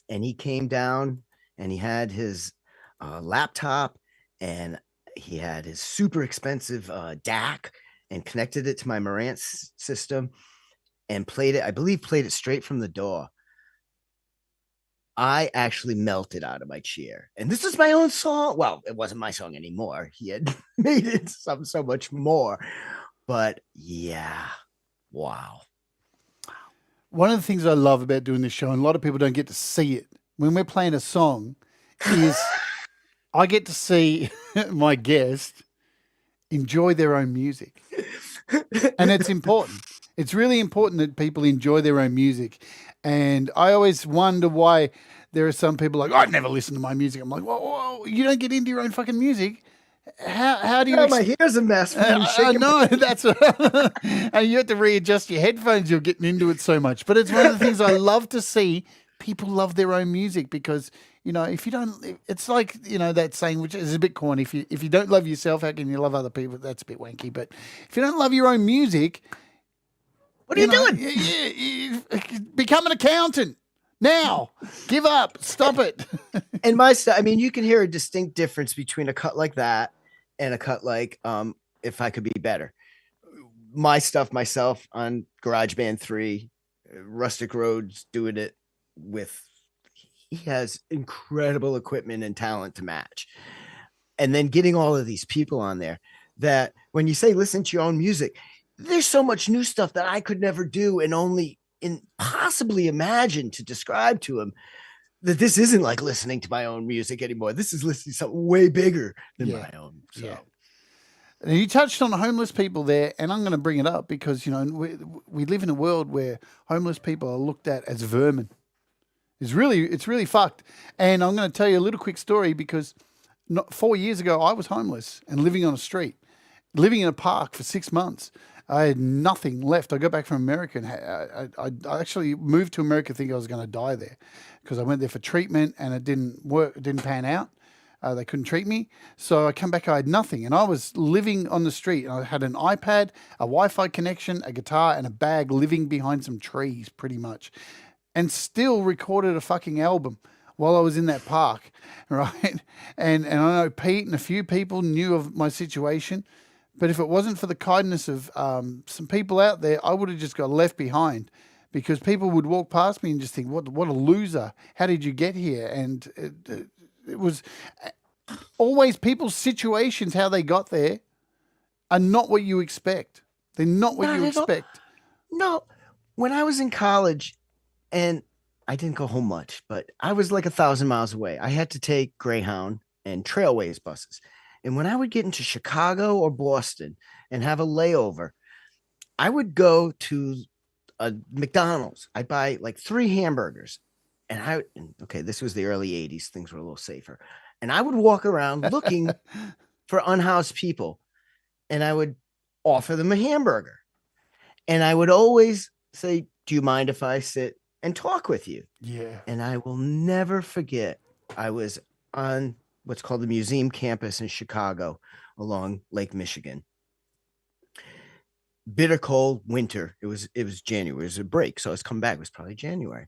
And he came down and he had his laptop and he had his super expensive DAC and connected it to my Marantz system and played it. I believe played it straight from the DAW. I actually melted out of my chair. And this is my own song. Well, it wasn't my song anymore. He had made it so much more. But yeah, wow. One of the things I love about doing this show, and a lot of people don't get to see it, when we're playing a song, is I get to see my guest enjoy their own music. And it's important. It's really important that people enjoy their own music. And I always wonder why there are some people like, I never listen to my music. I'm like, whoa, you don't get into your own fucking music. How do you? My hair's a mess. I know that's, and you have to readjust your headphones. You're getting into it so much, but it's one of the things I love to see. People love their own music because if you don't, it's like that saying, which is a bit corny. If you don't love yourself, how can you love other people? That's a bit wanky. But if you don't love your own music, what are you doing? You become an accountant. Now, give up. Stop it. And my stuff, I mean, you can hear a distinct difference between a cut like that and a cut like If I Could Be Better. My stuff myself on GarageBand 3, Rustic Road's doing it with, he has incredible equipment and talent to match. And then getting all of these people on there that when you say listen to your own music, there's so much new stuff that I could never do and only possibly imagine to describe to him that this isn't like listening to my own music anymore. This is listening to something way bigger than my own. So. Yeah. And you touched on homeless people there, and I'm going to bring it up because, we live in a world where homeless people are looked at as vermin. It's really fucked. And I'm going to tell you a little quick story because 4 years ago, I was homeless and living on a street, living in a park for 6 months. I had nothing left. I got back from America and I actually moved to America thinking I was going to die there because I went there for treatment and it didn't work. It didn't pan out. They couldn't treat me. So I come back, I had nothing. And I was living on the street. I had an iPad, a Wi-Fi connection, a guitar, and a bag living behind some trees pretty much. And still recorded a fucking album while I was in that park, right? And I know Pete and a few people knew of my situation. But if it wasn't for the kindness of some people out there, I would have just got left behind because people would walk past me and just think, what a loser. How did you get here? And it was always people's situations, how they got there, are not what you expect. They're not what you expect. No. When I was in college, and I didn't go home much, but I was like 1,000 miles away. I had to take Greyhound and Trailways buses. And when I would get into Chicago or Boston and have a layover, I would go to a McDonald's. I'd buy like 3 hamburgers. And this was the early 80s. Things were a little safer. And I would walk around looking for unhoused people. And I would offer them a hamburger. And I would always say, do you mind if I sit and talk with you? Yeah. And I will never forget, I was on what's called the museum campus in Chicago along Lake Michigan. Bitter cold winter. It was January. It was a break. So I was coming back. It was probably January.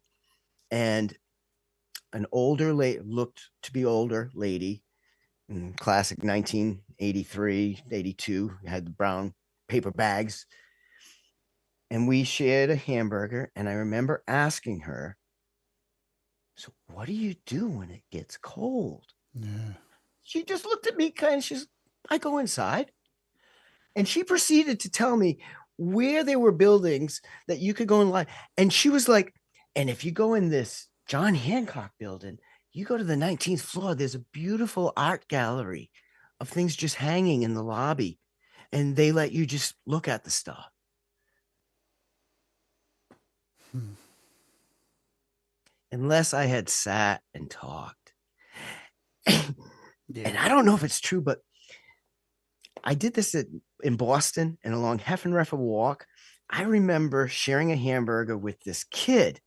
And an looked to be older lady in classic 1983, 82, had the brown paper bags. And we shared a hamburger. And I remember asking her, so what do you do when it gets cold? Yeah. She just looked at me I go inside. And she proceeded to tell me where there were buildings that you could go in line. And she was like, and if you go in this John Hancock building, you go to the 19th floor, there's a beautiful art gallery of things just hanging in the lobby. and they let you just look at the stuff. Unless I had sat and talked. And I don't know if it's true, but I did this in Boston, and along Heffenreffer Walk, I remember sharing a hamburger with this kid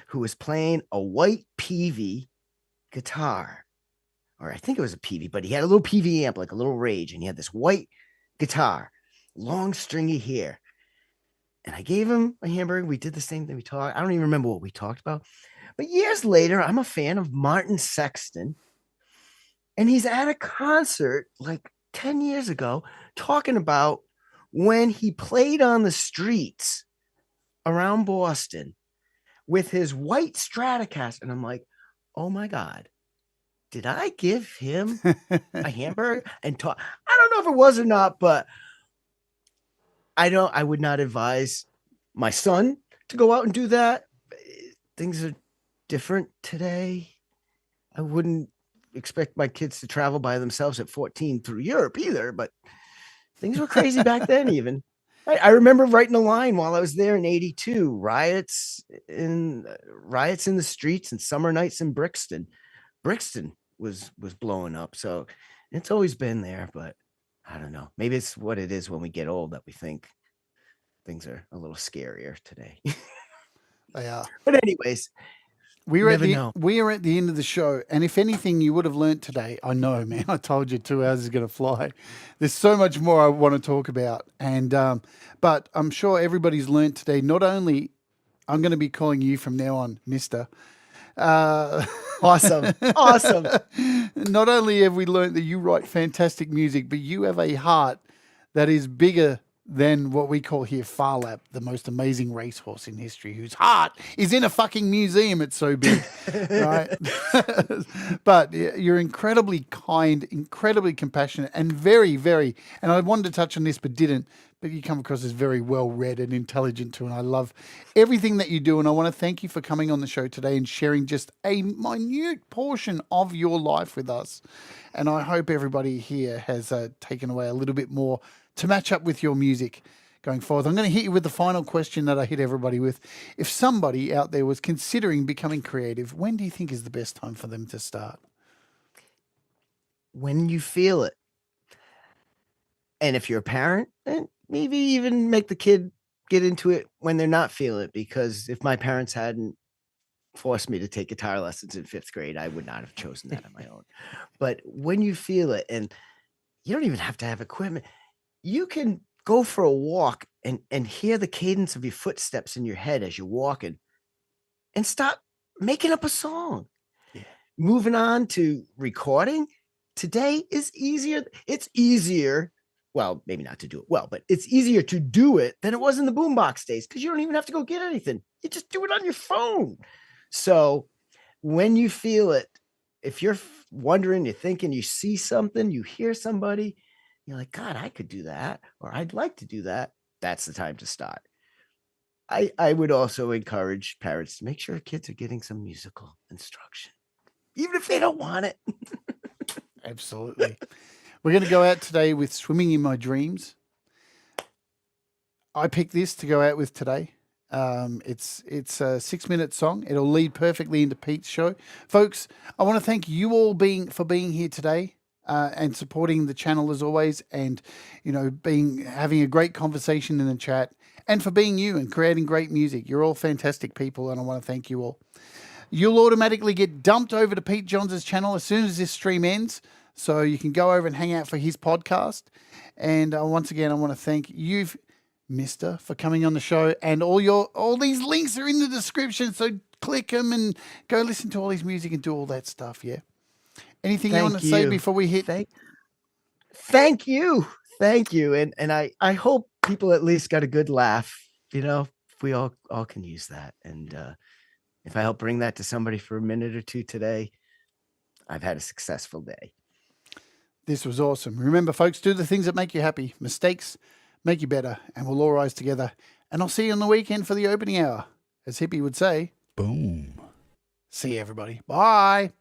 who was playing a white PV guitar, or I think it was a PV, but he had a little PV amp, like a little Rage, and he had this white guitar, long stringy hair. And I gave him a hamburger. We did the same thing. We talked. I don't even remember what we talked about. But years later, I'm a fan of Martin Sexton. And he's at a concert like 10 years ago talking about when he played on the streets around Boston with his white Stratocaster. And I'm like, oh my God, did I give him a hamburger and talk? I don't know if it was or not, but I would not advise my son to go out and do that. Things are different today. I wouldn't expect my kids to travel by themselves at 14 through Europe either, but things were crazy back then. Even I remember writing a line while I was there in 82, riots in the streets and summer nights in Brixton was blowing up. So it's always been there, but I don't know. Maybe it's what it is when we get old that we think things are a little scarier today. They are. But anyways, we are at the end of the show, and if anything you would have learnt today, I know, man, I told you 2 hours is going to fly. There's so much more I want to talk about, and but I'm sure everybody's learnt today. Not only I'm going to be calling you from now on, Mister. Awesome. Not only have we learnt that you write fantastic music, but you have a heart that is bigger than what we call here Farlap, the most amazing racehorse in history, whose heart is in a fucking museum. It's so big, right? But you're incredibly kind, incredibly compassionate, and very, very, and I wanted to touch on this but didn't, but you come across as very well-read and intelligent too, and I love everything that you do, and I want to thank you for coming on the show today and sharing just a minute portion of your life with us. And I hope everybody here has taken away a little bit more to match up with your music going forward. I'm going to hit you with the final question that I hit everybody with. If somebody out there was considering becoming creative, when do you think is the best time for them to start? When you feel it. And if you're a parent, then maybe even make the kid get into it when they're not feeling it. Because if my parents hadn't forced me to take guitar lessons in 5th grade, I would not have chosen that on my own. But when you feel it, and you don't even have to have equipment, you can go for a walk and hear the cadence of your footsteps in your head as you're walking and start making up a song. Yeah. Moving on to recording today is easier. It's easier. Well, maybe not to do it well, but it's easier to do it than it was in the boombox days because you don't even have to go get anything. You just do it on your phone. So when you feel it, if you're wondering, you're thinking, you see something, you hear somebody, you're like, God, I could do that, or I'd like to do that. That's the time to start. I would also encourage parents to make sure kids are getting some musical instruction, even if they don't want it. Absolutely. We're going to go out today with Swimming in My Dreams. I picked this to go out with today. It's a 6-minute song. It'll lead perfectly into Pete's show. Folks, I want to thank you all for being here today. And supporting the channel as always, and having a great conversation in the chat, and for being you and creating great music. You're all fantastic people, and I want to thank you all. You'll automatically get dumped over to Pete Johns' channel as soon as this stream ends, so you can go over and hang out for his podcast. And once again, I want to thank you, Mister, for coming on the show, and all these links are in the description, so click them and go listen to all his music and do all that stuff. Yeah. Anything you want to say before we hit? Thank you. And I hope people at least got a good laugh. We all can use that. And if I help bring that to somebody for a minute or two today, I've had a successful day. This was awesome. Remember, folks, do the things that make you happy. Mistakes make you better, and we'll all rise together. And I'll see you on the weekend for the opening hour. As Hippie would say, boom. See you, everybody. Bye.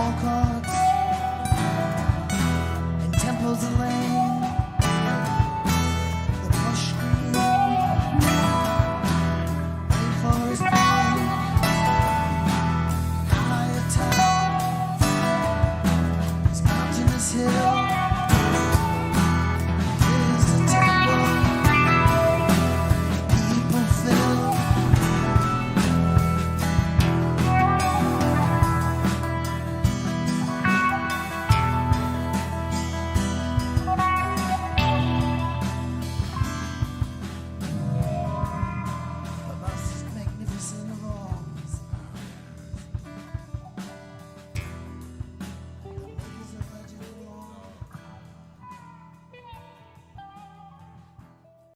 phone call.